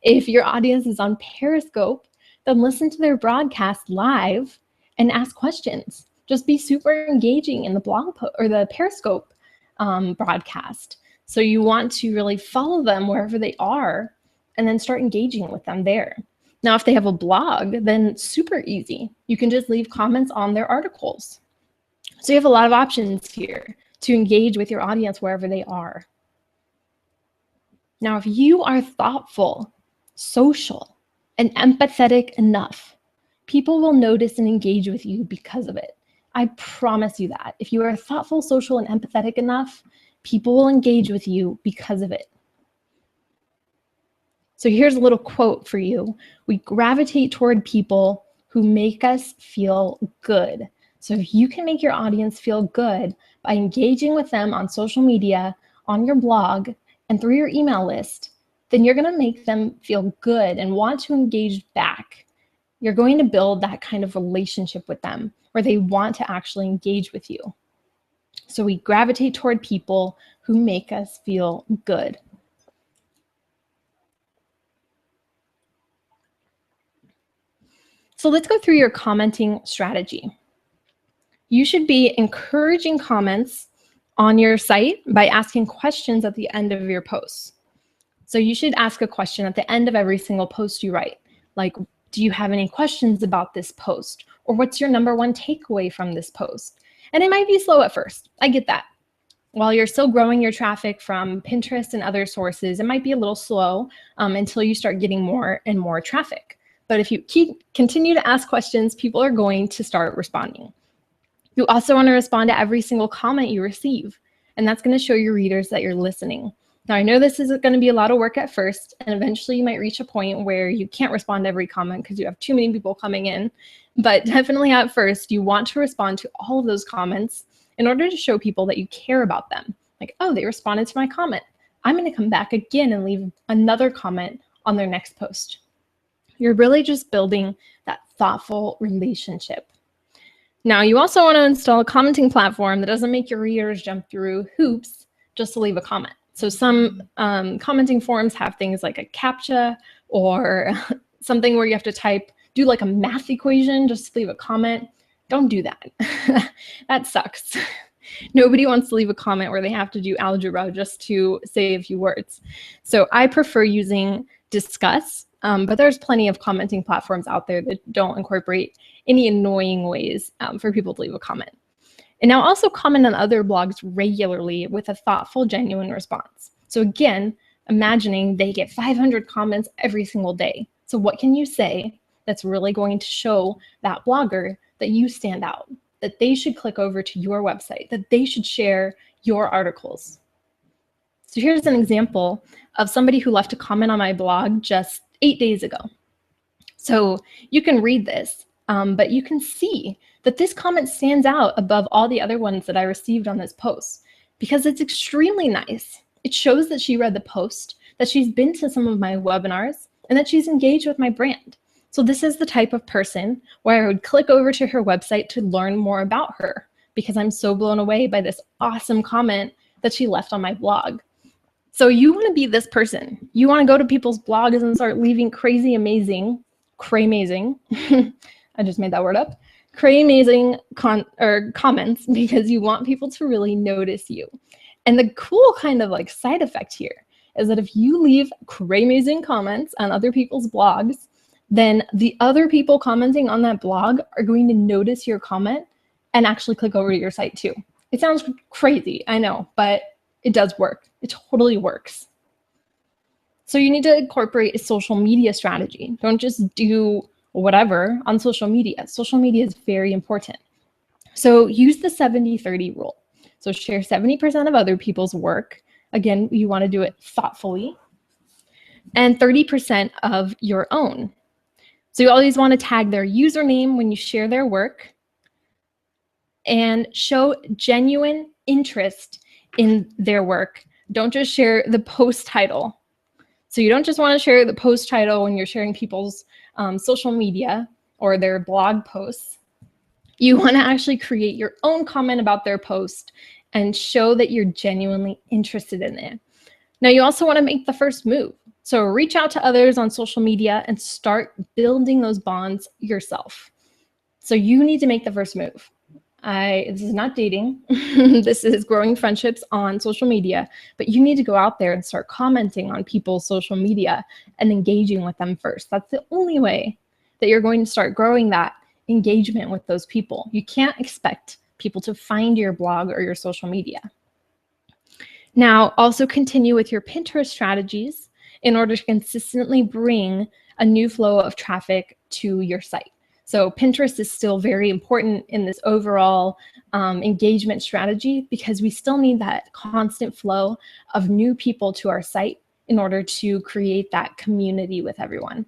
If your audience is on Periscope, then listen to their broadcast live and ask questions. Just be super engaging in the blog post or the Periscope broadcast. So you want to really follow them wherever they are and then start engaging with them there. Now, if they have a blog, then super easy. You can just leave comments on their articles. So you have a lot of options here to engage with your audience wherever they are. Now, if you are thoughtful, social, and empathetic enough, people will notice and engage with you because of it. I promise you that. If you are thoughtful, social, and empathetic enough, people will engage with you because of it. So here's a little quote for you. We gravitate toward people who make us feel good. So if you can make your audience feel good by engaging with them on social media, on your blog, and through your email list, then you're going to make them feel good and want to engage back. You're going to build that kind of relationship with them where they want to actually engage with you. So we gravitate toward people who make us feel good. So let's go through your commenting strategy. You should be encouraging comments on your site by asking questions at the end of your posts. So you should ask a question at the end of every single post you write. Like, do you have any questions about this post? Or what's your #1 takeaway from this post? And it might be slow at first. I get that. While you're still growing your traffic from Pinterest and other sources, it might be a little slow until you start getting more and more traffic. But if you continue to ask questions, people are going to start responding. You also want to respond to every single comment you receive, and that's going to show your readers that you're listening. Now, I know this is going to be a lot of work at first, and eventually you might reach a point where you can't respond to every comment because you have too many people coming in. But definitely at first, you want to respond to all of those comments in order to show people that you care about them. Like, oh, they responded to my comment. I'm going to come back again and leave another comment on their next post. You're really just building that thoughtful relationship. Now, you also want to install a commenting platform that doesn't make your readers jump through hoops just to leave a comment. So some commenting forums have things like a CAPTCHA or something where you have to do like a math equation just to leave a comment. Don't do that. That sucks. Nobody wants to leave a comment where they have to do algebra just to say a few words. So I prefer using Discuss, but there's plenty of commenting platforms out there that don't incorporate any annoying ways for people to leave a comment. And now also comment on other blogs regularly with a thoughtful, genuine response. So again, imagining they get 500 comments every single day. So what can you say that's really going to show that blogger that you stand out, that they should click over to your website, that they should share your articles? So here's an example of somebody who left a comment on my blog just 8 days ago. So you can read this, but you can see that this comment stands out above all the other ones that I received on this post because it's extremely nice. It shows that she read the post, that she's been to some of my webinars, and that she's engaged with my brand. So this is the type of person where I would click over to her website to learn more about her because I'm so blown away by this awesome comment that she left on my blog. So you want to be this person. You want to go to people's blogs and start leaving cray-mazing, I just made that word up, cray-mazing comments because you want people to really notice you. And the cool kind of like side effect here is that if you leave cray-mazing comments on other people's blogs, then the other people commenting on that blog are going to notice your comment and actually click over to your site too. It sounds crazy, I know, but it does work. It totally works. So you need to incorporate a social media strategy. Don't just do whatever on social media. Social media is very important. So use the 70-30 rule. So share 70% of other people's work. Again, you want to do it thoughtfully. And 30% of your own. So you always want to tag their username when you share their work and show genuine interest in their work. Don't just share the post title. So you don't just want to share the post title when you're sharing people's social media or their blog posts. You want to actually create your own comment about their post and show that you're genuinely interested in it. Now you also want to make the first move. So reach out to others on social media and start building those bonds yourself. So you need to make the first move. This is not dating. This is growing friendships on social media, but you need to go out there and start commenting on people's social media and engaging with them first. That's the only way that you're going to start growing that engagement with those people. You can't expect people to find your blog or your social media. Now, also continue with your Pinterest strategies in order to consistently bring a new flow of traffic to your site. So Pinterest is still very important in this overall engagement strategy because we still need that constant flow of new people to our site in order to create that community with everyone.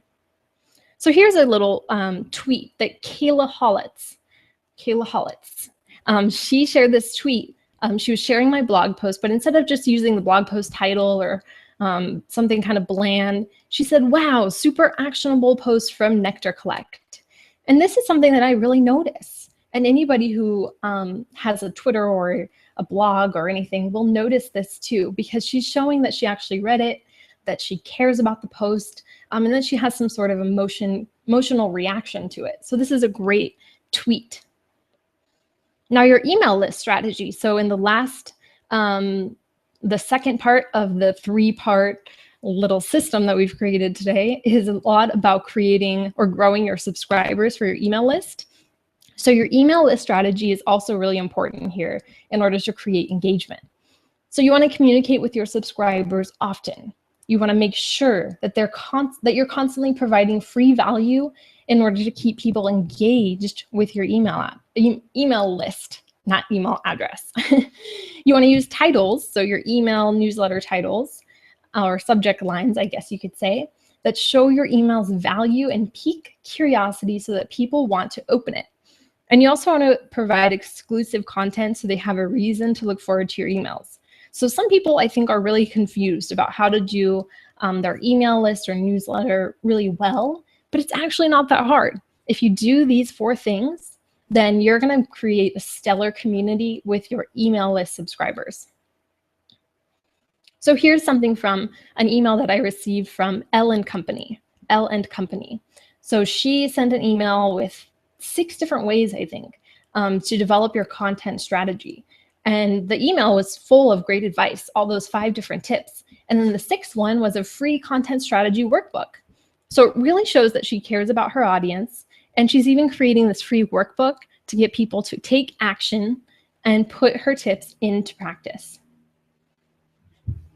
So here's a little tweet that Kayla Holitz, she shared this tweet. She was sharing my blog post, but instead of just using the blog post title or something kind of bland, she said, "Wow, super actionable post from Nectar Collect." And this is something that I really notice. And anybody who has a Twitter or a blog or anything will notice this too, because she's showing that she actually read it, that she cares about the post, and that she has some sort of emotional reaction to it. So this is a great tweet. Now your email list strategy. So in the last, the second part of the 3-part little system that we've created today is a lot about creating or growing your subscribers for your email list. So your email list strategy is also really important here in order to create engagement. So you want to communicate with your subscribers often. You want to make sure that you're constantly providing free value in order to keep people engaged with your email list, not email address. You want to use titles, so your email newsletter titles, or subject lines, I guess you could say, that show your email's value and pique curiosity so that people want to open it. And you also want to provide exclusive content so they have a reason to look forward to your emails. So some people, I think, are really confused about how to do their email list or newsletter really well, but it's actually not that hard. If you do these 4 things, then you're going to create a stellar community with your email list subscribers. So here's something from an email that I received from L & Company. So she sent an email with 6 different ways, I think, to develop your content strategy. And the email was full of great advice, all those 5 different tips. And then the 6th one was a free content strategy workbook. So it really shows that she cares about her audience. And she's even creating this free workbook to get people to take action and put her tips into practice.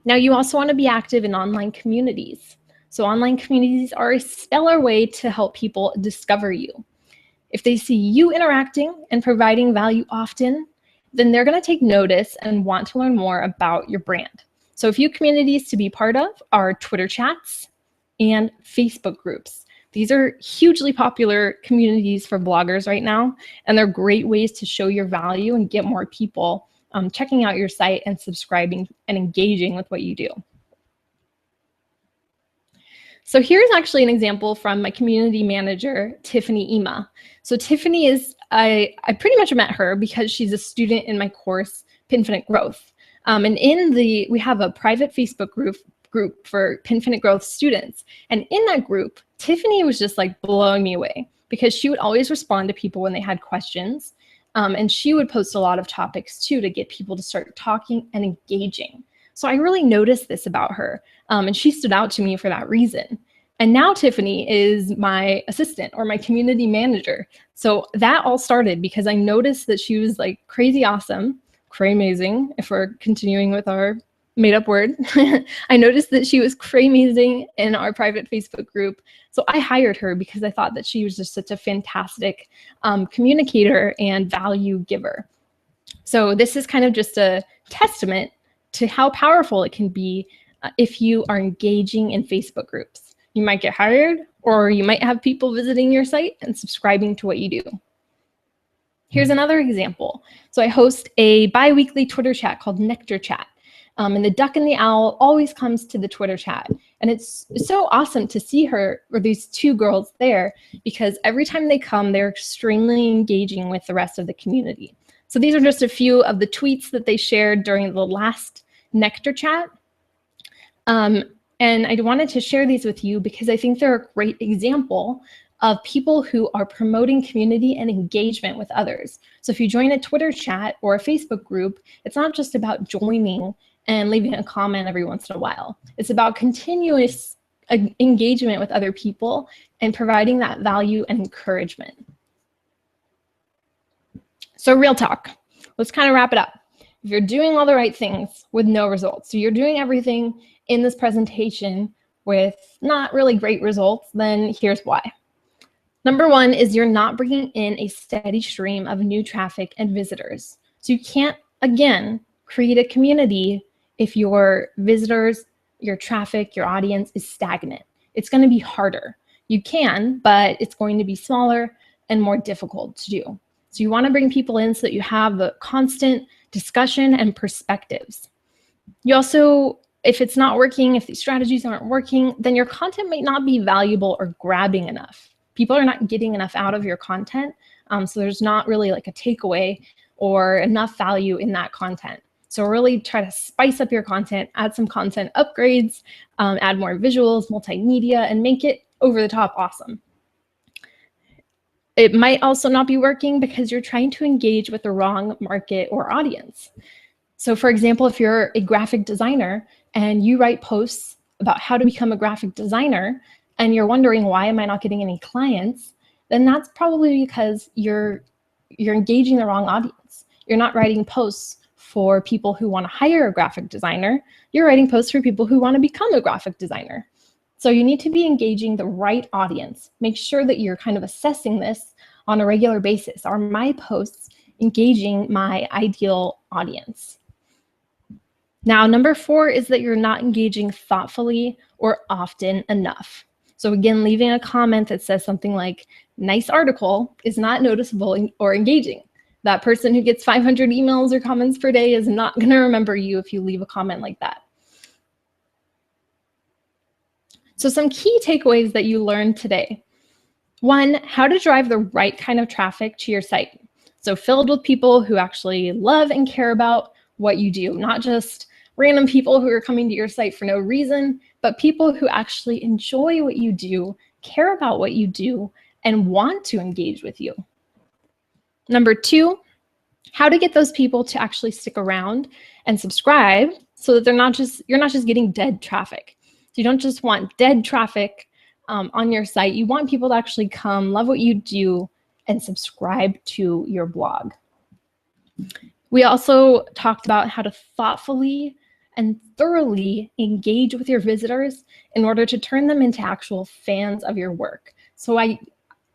Now, you also want to be active in online communities. So online communities are a stellar way to help people discover you. If they see you interacting and providing value often, then they're going to take notice and want to learn more about your brand. So a few communities to be part of are Twitter chats and Facebook groups. These are hugely popular communities for bloggers right now, and they're great ways to show your value and get more people checking out your site and subscribing and engaging with what you do. So here's actually an example from my community manager, Tiffany Ema. So Tiffany is, I pretty much met her because she's a student in my course, Pinfinite Growth. And we have a private Facebook group for Pinfinite Growth students. And in that group, Tiffany was just like blowing me away because she would always respond to people when they had questions. And she would post a lot of topics too to get people to start talking and engaging. So I really noticed this about her, and she stood out to me for that reason. And now Tiffany is my assistant or my community manager. So that all started because I noticed that she was like crazy awesome, cray amazing, if we're continuing with our made up word. I noticed that she was cray amazing in our private Facebook group. So I hired her because I thought that she was just such a fantastic communicator and value giver. So this is kind of just a testament to how powerful it can be if you are engaging in Facebook groups. You might get hired, or you might have people visiting your site and subscribing to what you do. Here's another example. So I host a bi-weekly Twitter chat called Nectar Chat. And the duck and the owl always comes to the Twitter chat. And it's so awesome to see her, or these 2 girls there, because every time they come, they're extremely engaging with the rest of the community. So these are just a few of the tweets that they shared during the last Nectar Chat. And I wanted to share these with you because I think they're a great example of people who are promoting community and engagement with others. So if you join a Twitter chat or a Facebook group, it's not just about joining and leaving a comment every once in a while. It's about continuous engagement with other people and providing that value and encouragement. So real talk, let's kind of wrap it up. If you're doing all the right things with no results, so you're doing everything in this presentation with not really great results, then here's why. Number 1 is you're not bringing in a steady stream of new traffic and visitors. So you can't, again, create a community if your visitors, your traffic, your audience is stagnant. It's going to be harder. You can, but it's going to be smaller and more difficult to do. So you want to bring people in so that you have the constant discussion and perspectives. You also, if it's not working, if these strategies aren't working, then your content might not be valuable or grabbing enough. People are not getting enough out of your content, so there's not really like a takeaway or enough value in that content. So really try to spice up your content, add some content upgrades, add more visuals, multimedia, and make it over the top awesome. It might also not be working because you're trying to engage with the wrong market or audience. So for example, if you're a graphic designer and you write posts about how to become a graphic designer, and you're wondering, why am I not getting any clients? Then that's probably because you're engaging the wrong audience. You're not writing posts for people who want to hire a graphic designer. You're writing posts for people who want to become a graphic designer. So you need to be engaging the right audience. Make sure that you're kind of assessing this on a regular basis. Are my posts engaging my ideal audience? Now, number 4 is that you're not engaging thoughtfully or often enough. So again, leaving a comment that says something like, nice article, is not noticeable or engaging. That person who gets 500 emails or comments per day is not going to remember you if you leave a comment like that. So some key takeaways that you learned today. 1, how to drive the right kind of traffic to your site. So filled with people who actually love and care about what you do, not just random people who are coming to your site for no reason, but people who actually enjoy what you do, care about what you do, and want to engage with you. Number 2, how to get those people to actually stick around and subscribe so that you're not just getting dead traffic. So you don't just want dead traffic on your site. You want people to actually come, love what you do, and subscribe to your blog. We also talked about how to thoughtfully and thoroughly engage with your visitors in order to turn them into actual fans of your work. So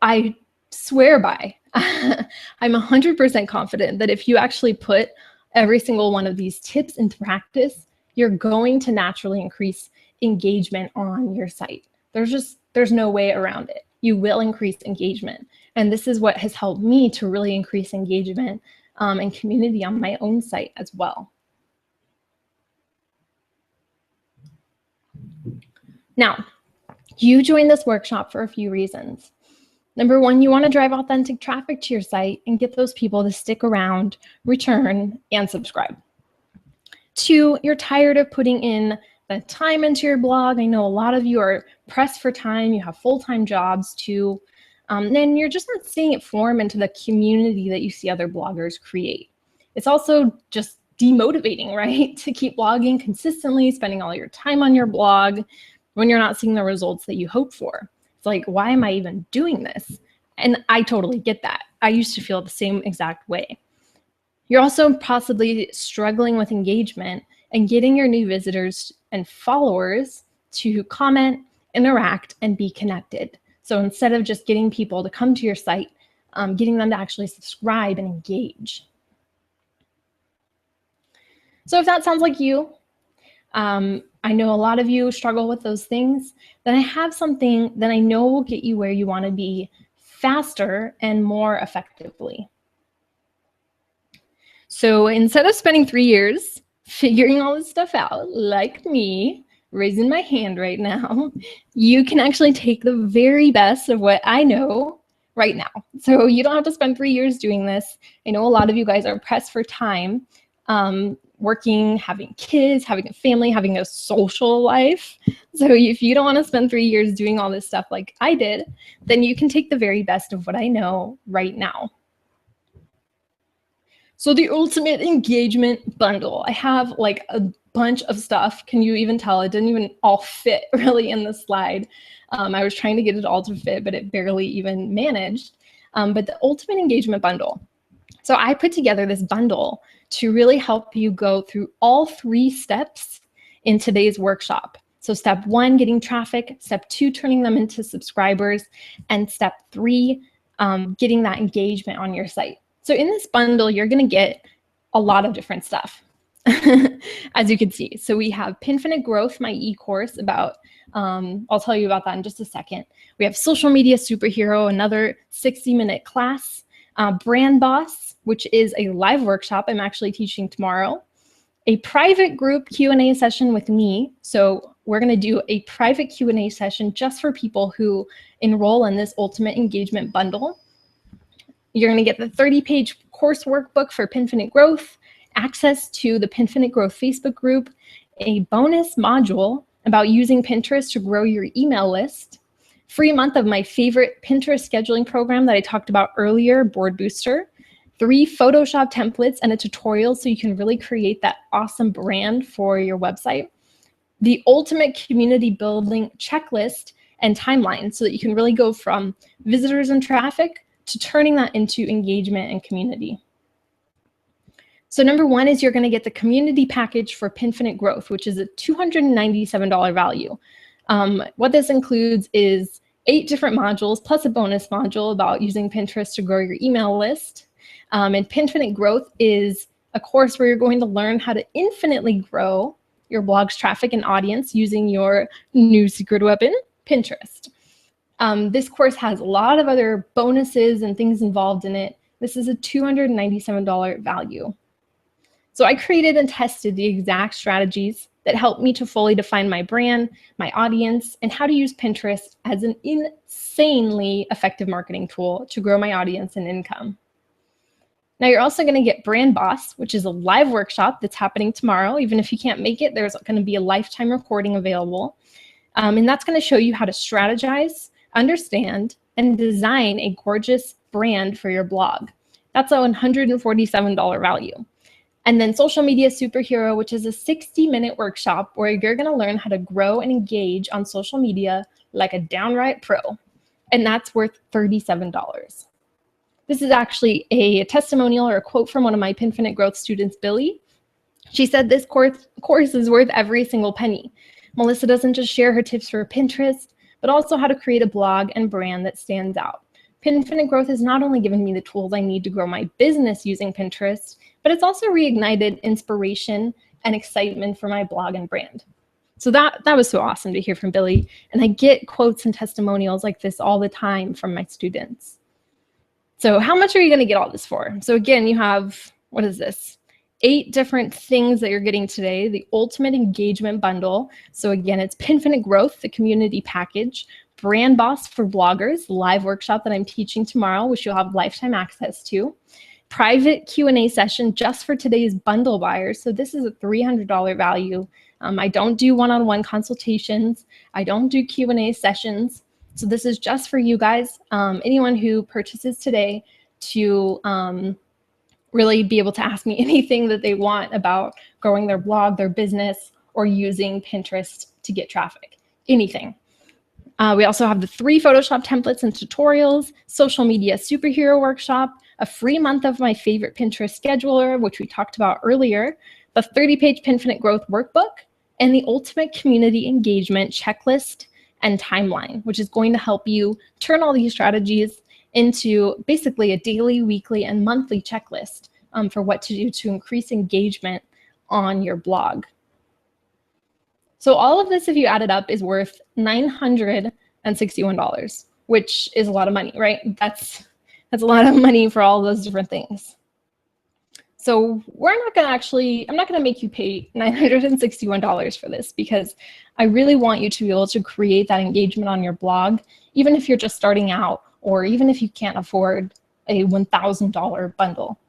I swear by, I'm 100% confident that if you actually put every single one of these tips into practice, you're going to naturally increase engagement on your site. There's no way around it. You will increase engagement. And this is what has helped me to really increase engagement and community on my own site as well. Now, you joined this workshop for a few reasons. Number one, you want to drive authentic traffic to your site and get those people to stick around, return, and subscribe. Two, you're tired of putting in the time into your blog. I know a lot of you are pressed for time. You have full-time jobs too. Then you're just not seeing it form into the community that you see other bloggers create. It's also just demotivating, right? To keep blogging consistently, spending all your time on your blog when you're not seeing the results that you hope for. It's like, why am I even doing this? And I totally get that. I used to feel the same exact way. You're also possibly struggling with engagement and getting your new visitors and followers to comment, interact, and be connected. So instead of just getting people to come to your site, getting them to actually subscribe and engage. So if that sounds like you, I know a lot of you struggle with those things, then I have something that I know will get you where you want to be faster and more effectively. So instead of spending 3 years figuring all this stuff out, like me, raising my hand right now, you can actually take the very best of what I know right now. So you don't have to spend 3 years doing this. I know a lot of you guys are pressed for time, working, having kids, having a family, having a social life. So if you don't want to spend 3 years doing all this stuff like I did, then you can take the very best of what I know right now. So the ultimate engagement bundle. I have like a bunch of stuff. Can you even tell? It didn't even all fit really in the slide. I was trying to get it all to fit, but it barely even managed. But the ultimate engagement bundle. So I put together this bundle to really help you go through all 3 steps in today's workshop. So step 1, getting traffic. Step 2, turning them into subscribers. And step 3, getting that engagement on your site. So in this bundle, you're going to get a lot of different stuff, as you can see. So we have Pinfinite Growth, my e-course about, I'll tell you about that in just a second. We have Social Media Superhero, another 60-minute class. Brand Boss, which is a live workshop I'm actually teaching tomorrow. A private group Q&A session with me. So we're going to do a private Q&A session just for people who enroll in this Ultimate Engagement Bundle. You're going to get the 30-page course workbook for Pinfinite Growth, access to the Pinfinite Growth Facebook group, a bonus module about using Pinterest to grow your email list, free month of my favorite Pinterest scheduling program that I talked about earlier, Board Booster, 3 Photoshop templates and a tutorial so you can really create that awesome brand for your website, the ultimate community building checklist and timeline so that you can really go from visitors and traffic to turning that into engagement and community. So number 1 is you're going to get the community package for Pinfinite Growth, which is a $297 value. What this includes is 8 different modules plus a bonus module about using Pinterest to grow your email list. And Pinfinite Growth is a course where you're going to learn how to infinitely grow your blog's traffic and audience using your new secret weapon, Pinterest. This course has a lot of other bonuses and things involved in it. This is a $297 value. So I created and tested the exact strategies that helped me to fully define my brand, my audience, and how to use Pinterest as an insanely effective marketing tool to grow my audience and income. Now you're also going to get Brand Boss, which is a live workshop that's happening tomorrow. Even if you can't make it, there's going to be a lifetime recording available. And that's going to show you how to strategize, understand, and design a gorgeous brand for your blog. That's a $147 value. And then Social Media Superhero, which is a 60-minute workshop where you're going to learn how to grow and engage on social media like a downright pro. And that's worth $37. This is actually a testimonial or a quote from one of my Pinfinite Growth students, Billy. She said, this course is worth every single penny. Melissa doesn't just share her tips for Pinterest, but also how to create a blog and brand that stands out. Pinfinite Growth has not only given me the tools I need to grow my business using Pinterest, but it's also reignited inspiration and excitement for my blog and brand. So that was so awesome to hear from Billy. And I get quotes and testimonials like this all the time from my students. So how much are you going to get all this for? So again, you have, what is this? 8 different things that you're getting today. The Ultimate Engagement Bundle. So again, it's Pinfinite Growth, the community package. Brand Boss for bloggers, live workshop that I'm teaching tomorrow, which you'll have lifetime access to. Private Q&A session just for today's bundle buyers. So this is a $300 value. I don't do one-on-one consultations. I don't do Q&A sessions. So this is just for you guys, anyone who purchases today, to really be able to ask me anything that they want about growing their blog, their business, or using Pinterest to get traffic, anything. We also have the 3 Photoshop templates and tutorials, Social Media Superhero Workshop, a free month of my favorite Pinterest scheduler, which we talked about earlier, the 30-page Pinfinite Growth Workbook, and the Ultimate Community Engagement Checklist and Timeline, which is going to help you turn all these strategies into basically a daily, weekly, and monthly checklist for what to do to increase engagement on your blog. So all of this, if you add it up, is worth $961, which is a lot of money, right? That's a lot of money for all those different things. So I'm not gonna make you pay $961 for this, because I really want you to be able to create that engagement on your blog, even if you're just starting out, or even if you can't afford a $1,000 bundle.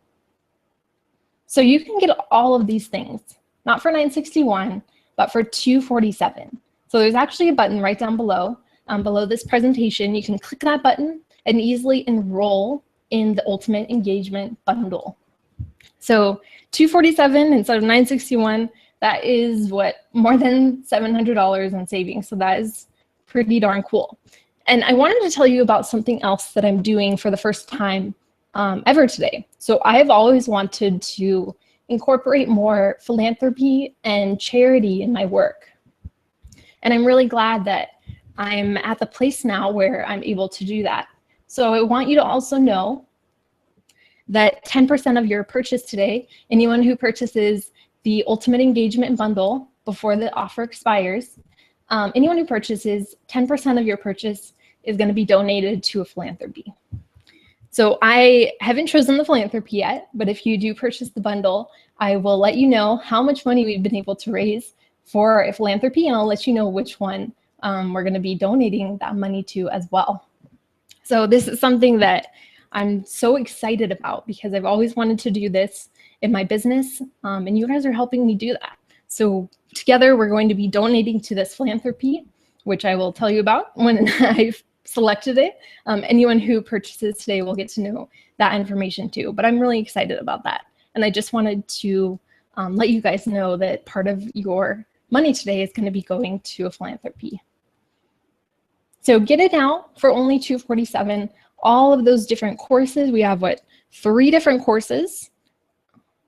So you can get all of these things, not for $961, but for $247. So there's actually a button right down below, below this presentation. You can click that button and easily enroll in the Ultimate Engagement Bundle. So $247 instead of $961, that is more than $700 in savings. So that is pretty darn cool. And I wanted to tell you about something else that I'm doing for the first time ever today. So I have always wanted to incorporate more philanthropy and charity in my work. And I'm really glad that I'm at the place now where I'm able to do that. So I want you to also know that 10% of your purchase today, anyone who purchases the Ultimate Engagement Bundle before the offer expires, anyone who purchases 10% of your purchase is going to be donated to a philanthropy. So I haven't chosen the philanthropy yet, but if you do purchase the bundle, I will let you know how much money we've been able to raise for a philanthropy, and I'll let you know which one we're going to be donating that money to as well. So this is something that I'm so excited about, because I've always wanted to do this in my business, and you guys are helping me do that. So together we're going to be donating to this philanthropy, which I will tell you about when I've selected it. Anyone who purchases today will get to know that information too, but I'm really excited about that. And I just wanted to let you guys know that part of your money today is going to be going to a philanthropy. So get it now for only $247. All of those different courses, we have 3 different courses.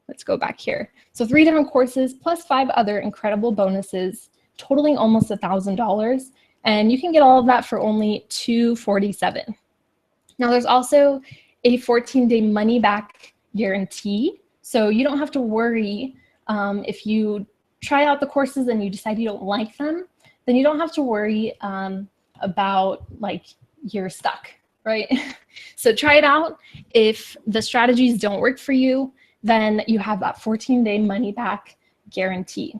Let's go back here. So 3 different courses plus 5 other incredible bonuses, totaling almost $1,000. And you can get all of that for only $247. Now there's also a 14-day money back guarantee. So you don't have to worry if you try out the courses and you decide you don't like them, then you don't have to worry about you're stuck, right? So try it out. If the strategies don't work for you, then you have that 14-day money back guarantee.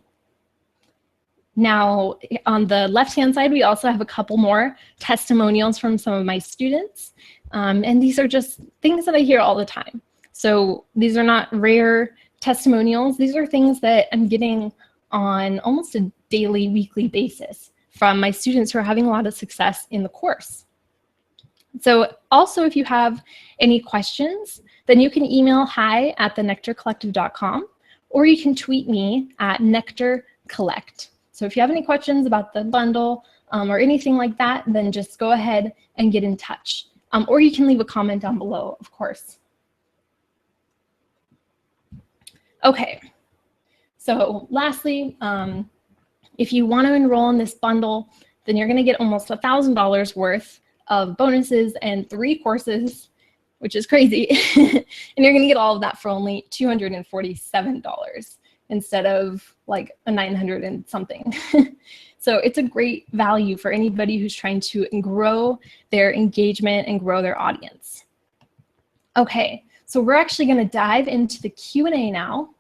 Now, on the left-hand side, we also have a couple more testimonials from some of my students. And these are just things that I hear all the time. So these are not rare testimonials. These are things that I'm getting on almost a daily, weekly basis from my students who are having a lot of success in the course. So also, if you have any questions, then you can email hi@thenectarcollective.com, or you can tweet me at nectarcollect. So if you have any questions about the bundle or anything like that, then just go ahead and get in touch. Or you can leave a comment down below, of course. Okay, so lastly, if you want to enroll in this bundle, then you're going to get almost $1,000 worth of bonuses and 3 courses, which is crazy. And you're going to get all of that for only $247 instead of like a 900 and something. So it's a great value for anybody who's trying to grow their engagement and grow their audience. Okay, so we're actually going to dive into the Q&A now.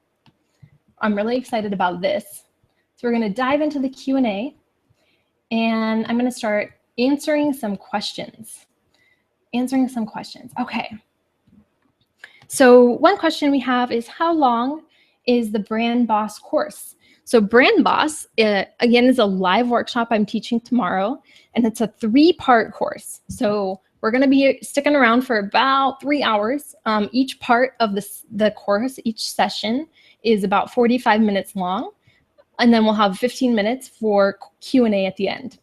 I'm really excited about this. So we're going to dive into the Q&A, and I'm going to start answering some questions. Okay. So one question we have is, how long is the Brand Boss course? So Brand Boss, again, is a live workshop I'm teaching tomorrow, and it's a 3-part course. So we're going to be sticking around for about 3 hours. Each part of the course, each session, is about 45 minutes long. And then we'll have 15 minutes for Q&A at the end.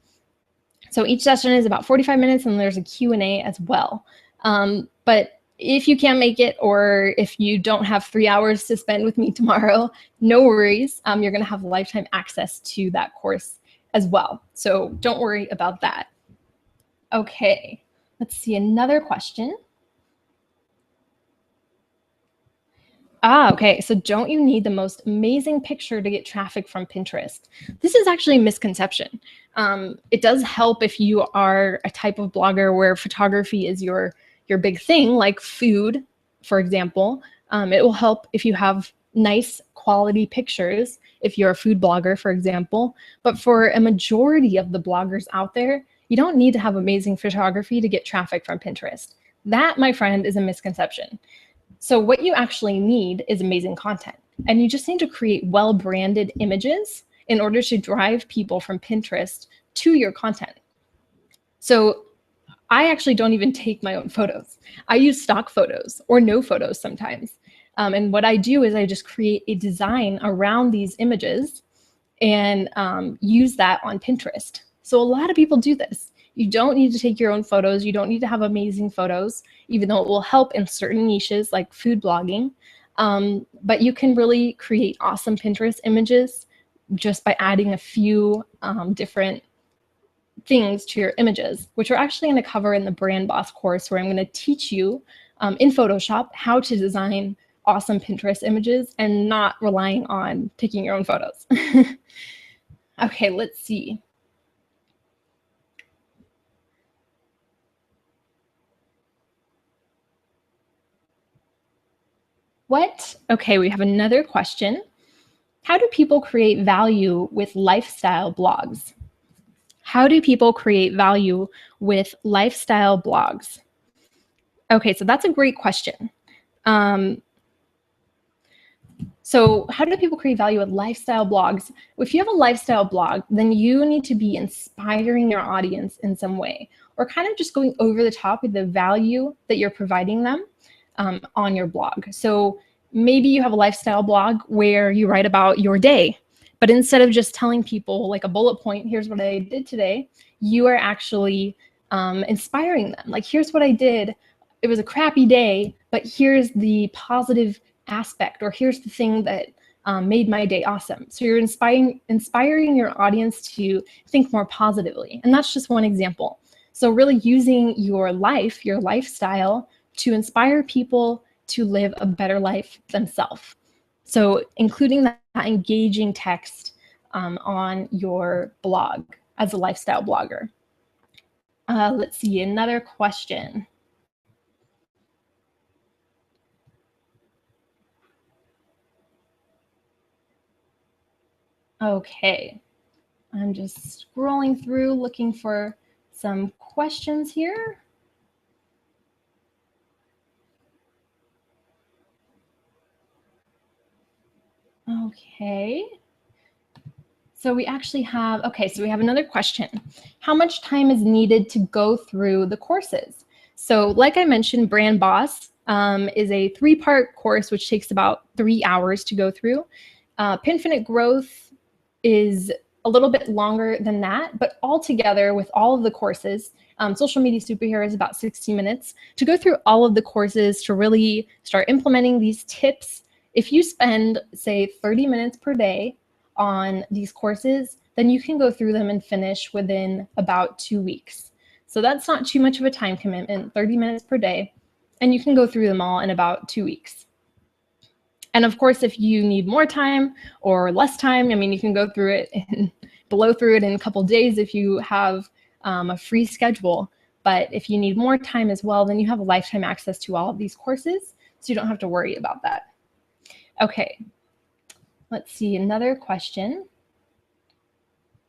So each session is about 45 minutes, and there's a Q&A as well. But if you can't make it, or if you don't have 3 hours to spend with me tomorrow, no worries. You're going to have lifetime access to that course as well. So don't worry about that. Okay, let's see another question. Okay, so don't you need the most amazing picture to get traffic from Pinterest? This is actually a misconception. It does help if you are a type of blogger where photography is your big thing, like food, for example. It will help if you have nice quality pictures, if you're a food blogger, for example. But for a majority of the bloggers out there, you don't need to have amazing photography to get traffic from Pinterest. That, my friend, is a misconception. So what you actually need is amazing content, and you just need to create well-branded images in order to drive people from Pinterest to your content. So I actually don't even take my own photos. I use stock photos or no photos sometimes. And what I do is I just create a design around these images and use that on Pinterest. So a lot of people do this. You don't need to take your own photos. You don't need to have amazing photos, even though it will help in certain niches like food blogging. But you can really create awesome Pinterest images just by adding a few different things to your images, which we're actually going to cover in the Brand Boss course, where I'm going to teach you in Photoshop how to design awesome Pinterest images and not relying on taking your own photos. Okay, let's see. What? Okay, we have another question. How do people create value with lifestyle blogs? How do people create value with lifestyle blogs? Okay, so that's a great question. So how do people create value with lifestyle blogs? If you have a lifestyle blog, then you need to be inspiring your audience in some way, or kind of just going over the top with the value that you're providing them on your blog. So maybe you have a lifestyle blog where you write about your day, but instead of just telling people like a bullet point, here's what I did today, you are actually inspiring them. Like, here's what I did. It was a crappy day, but here's the positive aspect, or here's the thing that made my day awesome. So you're inspiring your audience to think more positively. And that's just one example. So really using your life, your lifestyle, to inspire people to live a better life themselves. So including that engaging text on your blog as a lifestyle blogger. Let's see, another question. Okay, I'm just scrolling through looking for some questions here. Okay. So we actually have, okay, so we have another question. How much time is needed to go through the courses? So like I mentioned, Brand Boss is a 3-part course, which takes about 3 hours to go through. Pinfinite Growth is a little bit longer than that, but all together with all of the courses, Social Media Superhero is about 60 minutes to go through all of the courses to really start implementing these tips. If you spend, say, 30 minutes per day on these courses, then you can go through them and finish within about 2 weeks. So that's not too much of a time commitment, 30 minutes per day, and you can go through them all in about 2 weeks. And of course, if you need more time or less time, I mean, you can go through it and blow through it in a couple days if you have a free schedule. But if you need more time as well, then you have lifetime access to all of these courses, so you don't have to worry about that. Okay, let's see, another question.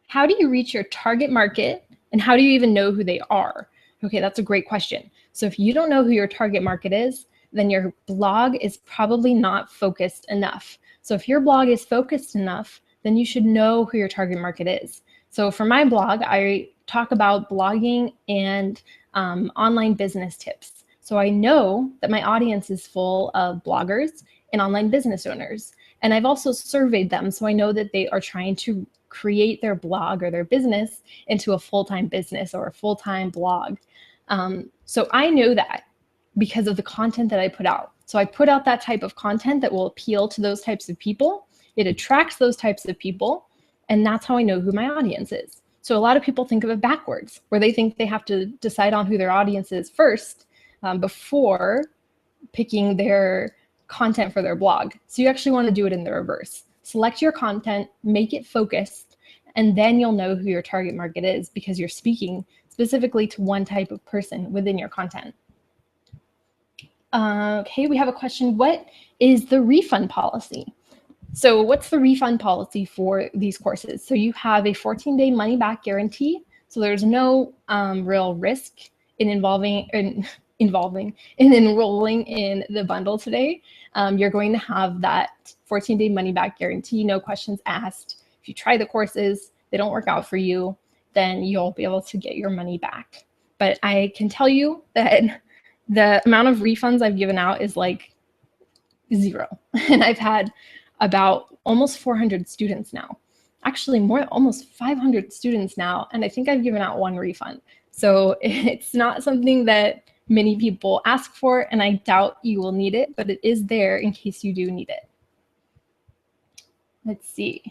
How do you reach your target market, and how do you even know who they are? Okay, that's a great question. So if you don't know who your target market is, then your blog is probably not focused enough. So if your blog is focused enough, then you should know who your target market is. So for my blog, I talk about blogging and online business tips. So I know that my audience is full of bloggers and online business owners. And I've also surveyed them, so I know that they are trying to create their blog or their business into a full-time business or a full-time blog. So I know that because of the content that I put out. So I put out that type of content that will appeal to those types of people. It attracts those types of people, and that's how I know who my audience is. So a lot of people think of it backwards, where they think they have to decide on who their audience is first before picking their content for their blog. So you actually want to do it in the reverse. Select your content, make it focused, and then you'll know who your target market is because you're speaking specifically to one type of person within your content. Okay, we have a question. What is the refund policy? So what's the refund policy for these courses? So you have a 14-day money-back guarantee. So there's no real risk in enrolling in the bundle today. You're going to have that 14-day money-back guarantee, no questions asked. If you try the courses, they don't work out for you, then you'll be able to get your money back. But I can tell you that the amount of refunds I've given out is like 0. And I've had about almost 400 students now. Actually, almost 500 students now, and I think I've given out 1 refund. So it's not something that many people ask for, and I doubt you will need it, but it is there in case you do need it. Let's see.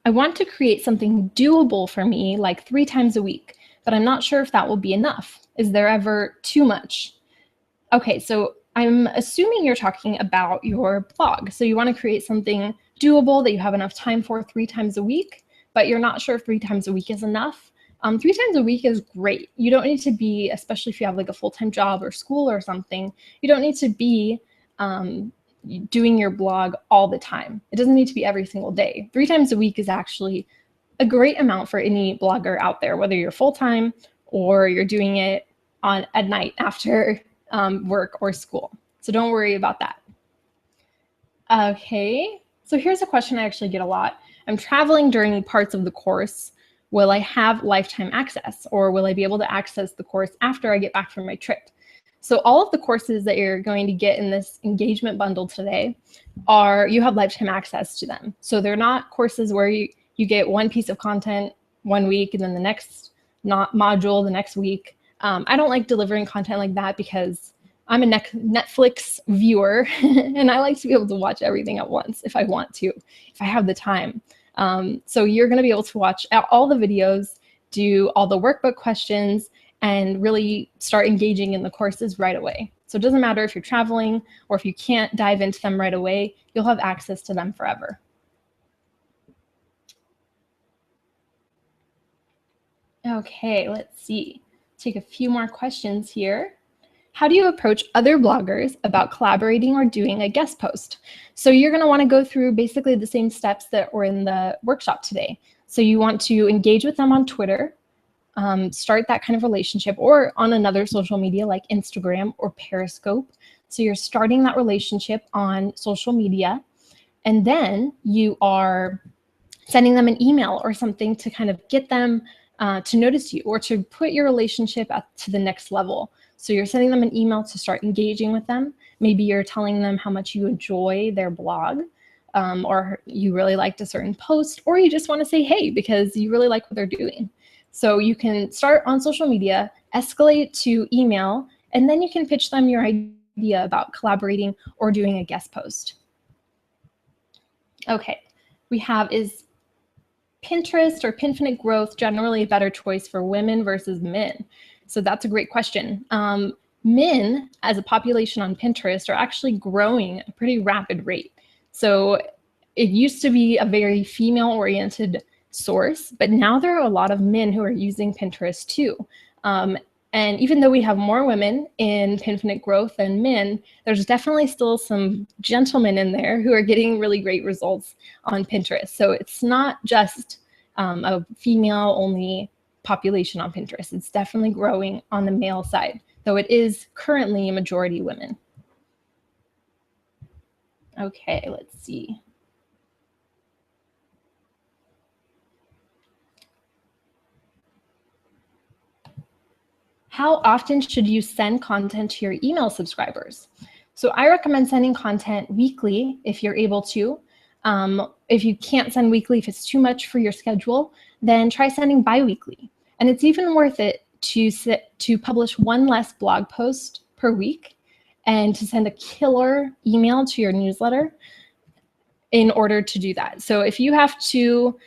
I want to create something doable for me, like 3 times a week, but I'm not sure if that will be enough. Is there ever too much? Okay, so I'm assuming you're talking about your blog. So you want to create something doable that you have enough time for 3 times a week, but you're not sure if 3 times a week is enough. 3 times a week is great. You don't need to be, especially if you have like a full-time job or school or something, you don't need to be doing your blog all the time. It doesn't need to be every single day. 3 times a week is actually a great amount for any blogger out there, whether you're full-time or you're doing it at night after work or school. So don't worry about that. Okay, so here's a question I actually get a lot. I'm traveling during parts of the course. Will I have lifetime access, or will I be able to access the course after I get back from my trip? So all of the courses that you're going to get in this engagement bundle today you have lifetime access to them. So they're not courses where you get one piece of content 1 week and then the next module the next week. I don't like delivering content like that because I'm a Netflix viewer and I like to be able to watch everything at once if I want to, if I have the time. So you're going to be able to watch all the videos, do all the workbook questions, and really start engaging in the courses right away. So it doesn't matter if you're traveling or if you can't dive into them right away, you'll have access to them forever. Okay, let's see. Take a few more questions here. How do you approach other bloggers about collaborating or doing a guest post? So you're going to want to go through basically the same steps that were in the workshop today. So you want to engage with them on Twitter, start that kind of relationship, or on another social media like Instagram or Periscope. So you're starting that relationship on social media, and then you are sending them an email or something to kind of get them to notice you or to put your relationship to the next level. So you're sending them an email to start engaging with them. Maybe you're telling them how much you enjoy their blog, or you really liked a certain post, or you just want to say hey because you really like what they're doing. So you can start on social media, escalate to email, and then you can pitch them your idea about collaborating or doing a guest post. Okay, we have, is Pinterest or Pinfinite Growth generally a better choice for women versus men? So that's a great question. Men as a population on Pinterest are actually growing at a pretty rapid rate. So it used to be a very female-oriented source, but now there are a lot of men who are using Pinterest too. And even though we have more women in Pinfinite Growth than men, there's definitely still some gentlemen in there who are getting really great results on Pinterest. So it's not just a female-only population on Pinterest. It's definitely growing on the male side, though it is currently a majority women. Okay, let's see. How often should you send content to your email subscribers? So I recommend sending content weekly if you're able to. If you can't send weekly, if it's too much for your schedule, then try sending bi-weekly. And it's even worth it to publish one less blog post per week and to send a killer email to your newsletter in order to do that. So if you have to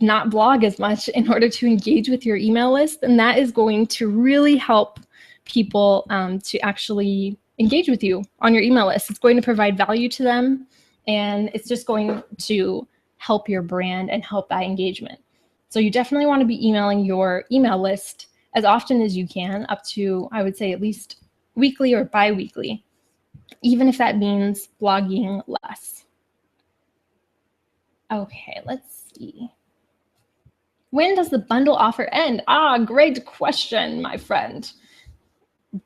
not blog as much in order to engage with your email list, then that is going to really help people to actually engage with you on your email list. It's going to provide value to them, and it's just going to help your brand and help that engagement. So you definitely want to be emailing your email list as often as you can, up to, I would say, at least weekly or bi-weekly, even if that means blogging less. Okay, let's see. When does the bundle offer end? Great question, my friend.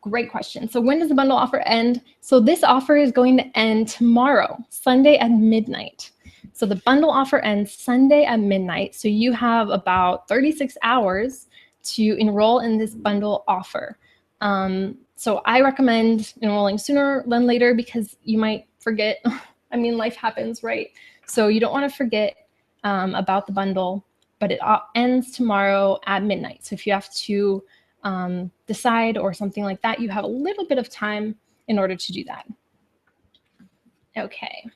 Great question. So when does the bundle offer end? So this offer is going to end tomorrow, Sunday at midnight. So the bundle offer ends Sunday at midnight. So you have about 36 hours to enroll in this bundle offer. So I recommend enrolling sooner than later because you might forget. I mean, life happens, right? So you don't want to forget about the bundle, but it ends tomorrow at midnight. So if you have to decide or something like that, you have a little bit of time in order to do that. Okay.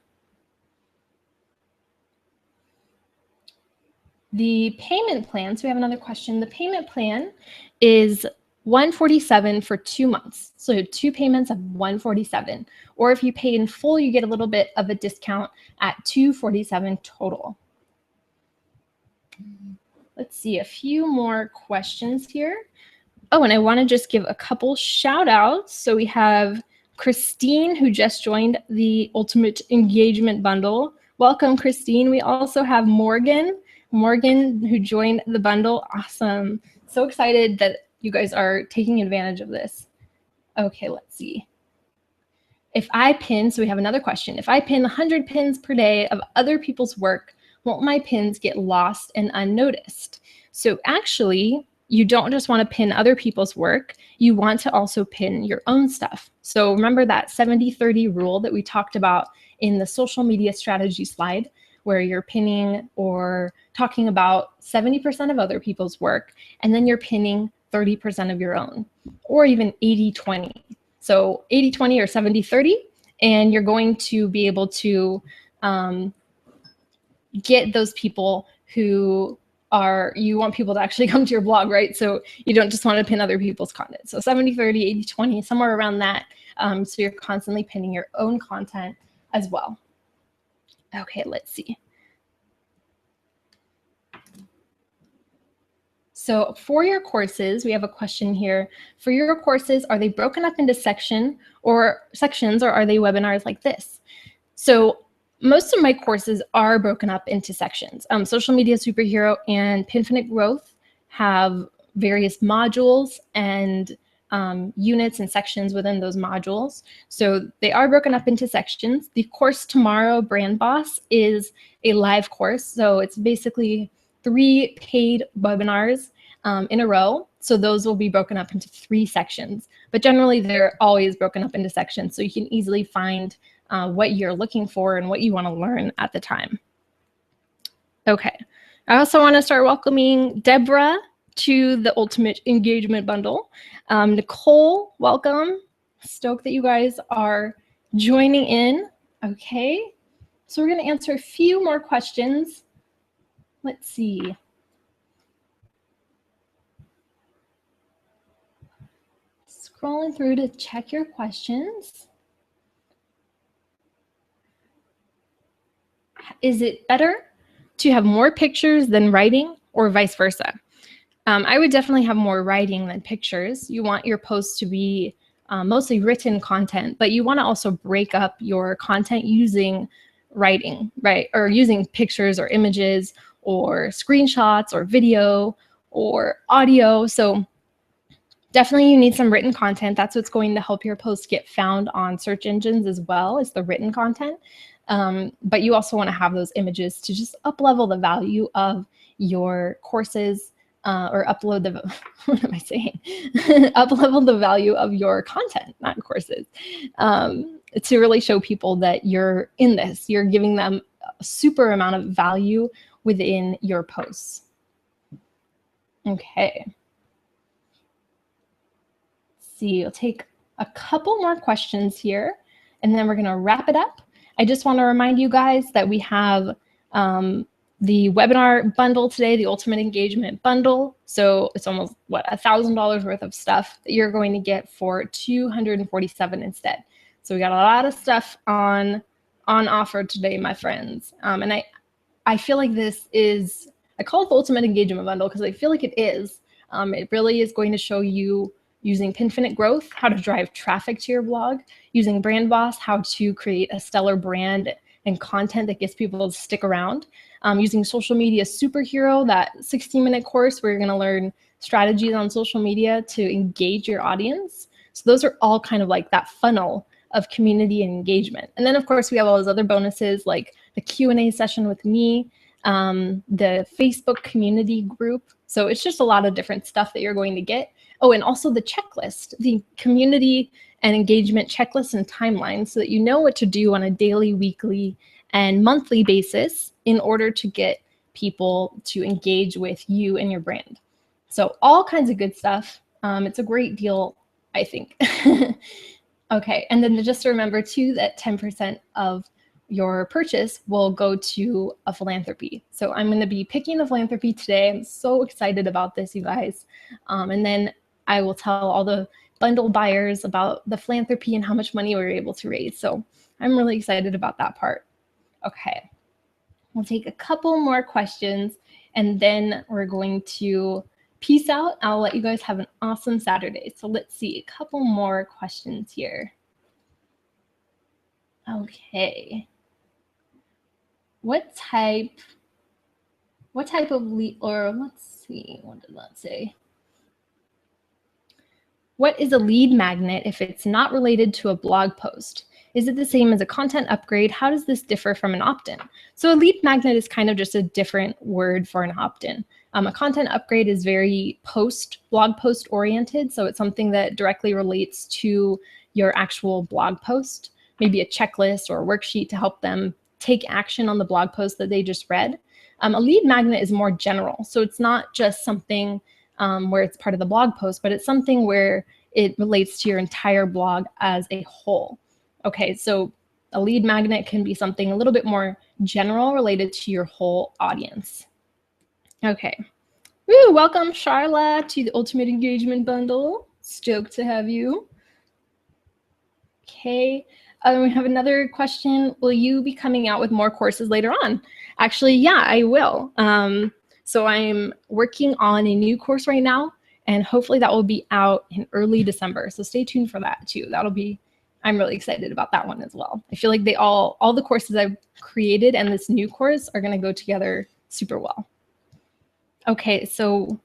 The payment plan, so we have another question. The payment plan is $147 for 2 months. So 2 payments of $147. Or if you pay in full, you get a little bit of a discount at $247 total. Let's see, a few more questions here. Oh, and I want to just give a couple shout outs. So we have Christine, who just joined the Ultimate Engagement Bundle. Welcome, Christine. We also have Morgan, who joined the bundle. Awesome. So excited that you guys are taking advantage of this. Okay, let's see. If I pin, so we have another question. If I pin 100 pins per day of other people's work, won't my pins get lost and unnoticed? So actually, you don't just want to pin other people's work, you want to also pin your own stuff. So remember that 70-30 rule that we talked about in the social media strategy slide, where you're pinning or talking about 70% of other people's work, and then you're pinning 30% of your own, or even 80-20. So 80-20 or 70-30, and you're going to be able to get those people who you want people to actually come to your blog, right? So you don't just want to pin other people's content. So 70-30, 80-20, somewhere around that. So you're constantly pinning your own content as well. Okay, let's see. So for your courses, we have a question here. For your courses, are they broken up into sections, or are they webinars like this? So most of my courses are broken up into sections. Social Media Superhero and Pinfinite Growth have various modules, and units and sections within those modules. So they are broken up into sections. The course tomorrow, Brand Boss, is a live course. So it's basically 3 paid webinars in a row. So those will be broken up into 3 sections. But generally, they're always broken up into sections. So you can easily find what you're looking for and what you want to learn at the time. Okay. I also want to start welcoming Deborah to the Ultimate Engagement Bundle. Nicole, welcome. Stoked that you guys are joining in. Okay. So we're going to answer a few more questions. Let's see. Scrolling through to check your questions. Is it better to have more pictures than writing or vice versa? I would definitely have more writing than pictures. You want your posts to be mostly written content, but you want to also break up your content using writing, right? Or using pictures or images or screenshots or video or audio. So definitely you need some written content. That's what's going to help your post get found on search engines as well, as the written content. But you also want to have those images to just up-level the value of your courses, or upload the, what am I saying? Up-level the value of your content, not courses, to really show people that you're in this. You're giving them a super amount of value within your posts. Okay. Let's see, I'll take a couple more questions here, and then we're going to wrap it up. I just want to remind you guys that we have the webinar bundle today, the Ultimate Engagement Bundle. So it's almost, what, $1,000 worth of stuff that you're going to get for $247 instead. So we got a lot of stuff on offer today, my friends. And I feel like this is, I call it the Ultimate Engagement Bundle because I feel like it is. It really is going to show you, using Pinfinite Growth, how to drive traffic to your blog, using Brand Boss, how to create a stellar brand and content that gets people to stick around, using Social Media Superhero, that 60-minute course where you're going to learn strategies on social media to engage your audience. So those are all kind of like that funnel of community and engagement. And then, of course, we have all those other bonuses like the Q&A session with me, the Facebook community group. So it's just a lot of different stuff that you're going to get. Oh, and also the checklist, the community and engagement checklist and timeline, so that you know what to do on a daily, weekly, and monthly basis in order to get people to engage with you and your brand. So all kinds of good stuff. It's a great deal, I think. Okay, and then just remember too that 10% of your purchase will go to a philanthropy. So I'm going to be picking a philanthropy today. I'm so excited about this, you guys. And then I will tell all the bundle buyers about the philanthropy and how much money we were able to raise. So I'm really excited about that part. Okay, we'll take a couple more questions and then we're going to peace out. I'll let you guys have an awesome Saturday. So let's see, a couple more questions here. Okay. What type of lead, or let's see, what did that say? What is a lead magnet if it's not related to a blog post? Is it the same as a content upgrade? How does this differ from an opt-in? So a lead magnet is kind of just a different word for an opt-in. A content upgrade is very blog post oriented. So it's something that directly relates to your actual blog post, maybe a checklist or a worksheet to help them take action on the blog post that they just read. A lead magnet is more general. So it's not just something where it's part of the blog post, but it's something where it relates to your entire blog as a whole. Okay, so a lead magnet can be something a little bit more general related to your whole audience. Okay, woo, welcome Charla to the Ultimate Engagement Bundle. Stoked to have you. Okay, we have another question. Will you be coming out with more courses later on? Actually, yeah, I will. So I'm working on a new course right now, and hopefully that will be out in early December. So stay tuned for that too. I'm really excited about that one as well. I feel like all the courses I've created and this new course are gonna go together super well. Okay, so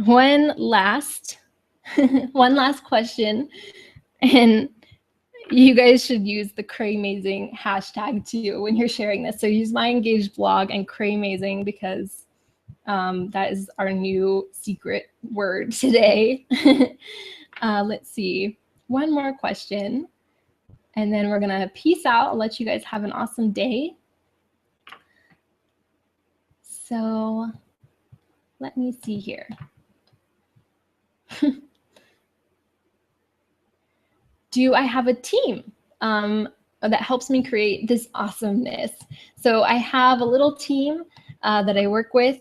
one last One last question, and you guys should use the Craymazing hashtag too when you're sharing this. So use My Engaged Blog and Craymazing because that is our new secret word today. Let's see. One more question, and then we're gonna peace out. I'll let you guys have an awesome day. So let me see here. Do I have a team that helps me create this awesomeness? So I have a little team that I work with.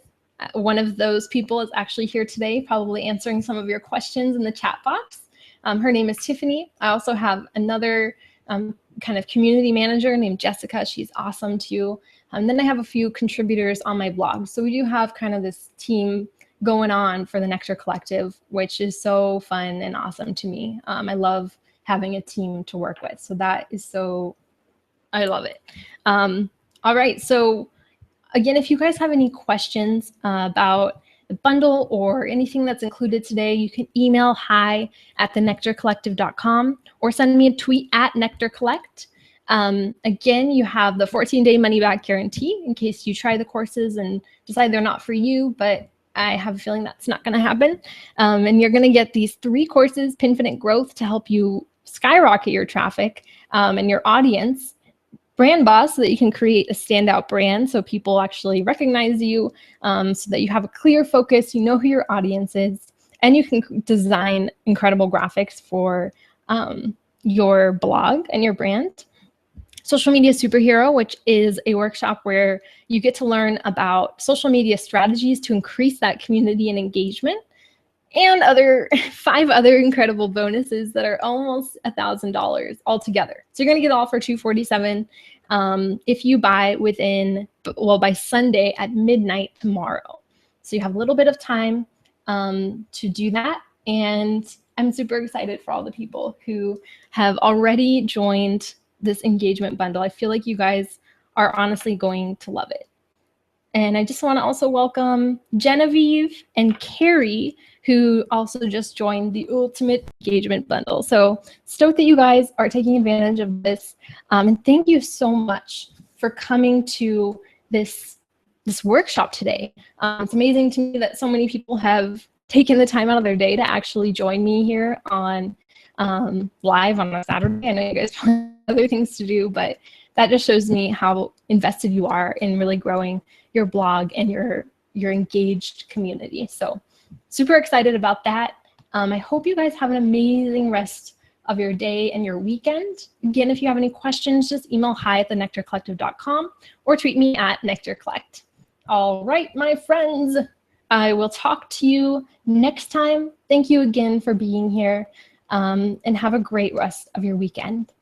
One of those people is actually here today, probably answering some of your questions in the chat box. Her name is Tiffany. I also have another kind of community manager named Jessica. She's awesome too. And then I have a few contributors on my blog. So we do have kind of this team going on for the Nectar Collective, which is so fun and awesome to me. I love having a team to work with. So that is I love it. All right, so again, if you guys have any questions about the bundle or anything that's included today, you can email hi@thenectarcollective.com or send me a tweet @nectarcollect. Again, you have the 14-day money-back guarantee in case you try the courses and decide they're not for you, but I have a feeling that's not going to happen. And you're going to get these 3 courses, Pinfinite Growth, to help you skyrocket your traffic and your audience. Brand Boss, so that you can create a standout brand so people actually recognize you, so that you have a clear focus, you know who your audience is, and you can design incredible graphics for your blog and your brand. Social Media Superhero, which is a workshop where you get to learn about social media strategies to increase that community and engagement, and 5 other incredible bonuses that are almost $1,000 altogether. So you're gonna get all for $247 if you buy by Sunday at midnight tomorrow. So you have a little bit of time to do that. And I'm super excited for all the people who have already joined this engagement bundle. I feel like you guys are honestly going to love it. And I just want to also welcome Genevieve and Carrie, who also just joined the Ultimate Engagement Bundle. So stoked that you guys are taking advantage of this. And thank you so much for coming to this workshop today. It's amazing to me that so many people have taken the time out of their day to actually join me here on live on a Saturday. I know you guys have other things to do, but that just shows me how invested you are in really growing your blog and your engaged community. So super excited about that. I hope you guys have an amazing rest of your day and your weekend. Again, if you have any questions, just email hi@thenectarcollective.com or tweet me @nectarcollect. All right, my friends, I will talk to you next time. Thank you again for being here, and have a great rest of your weekend.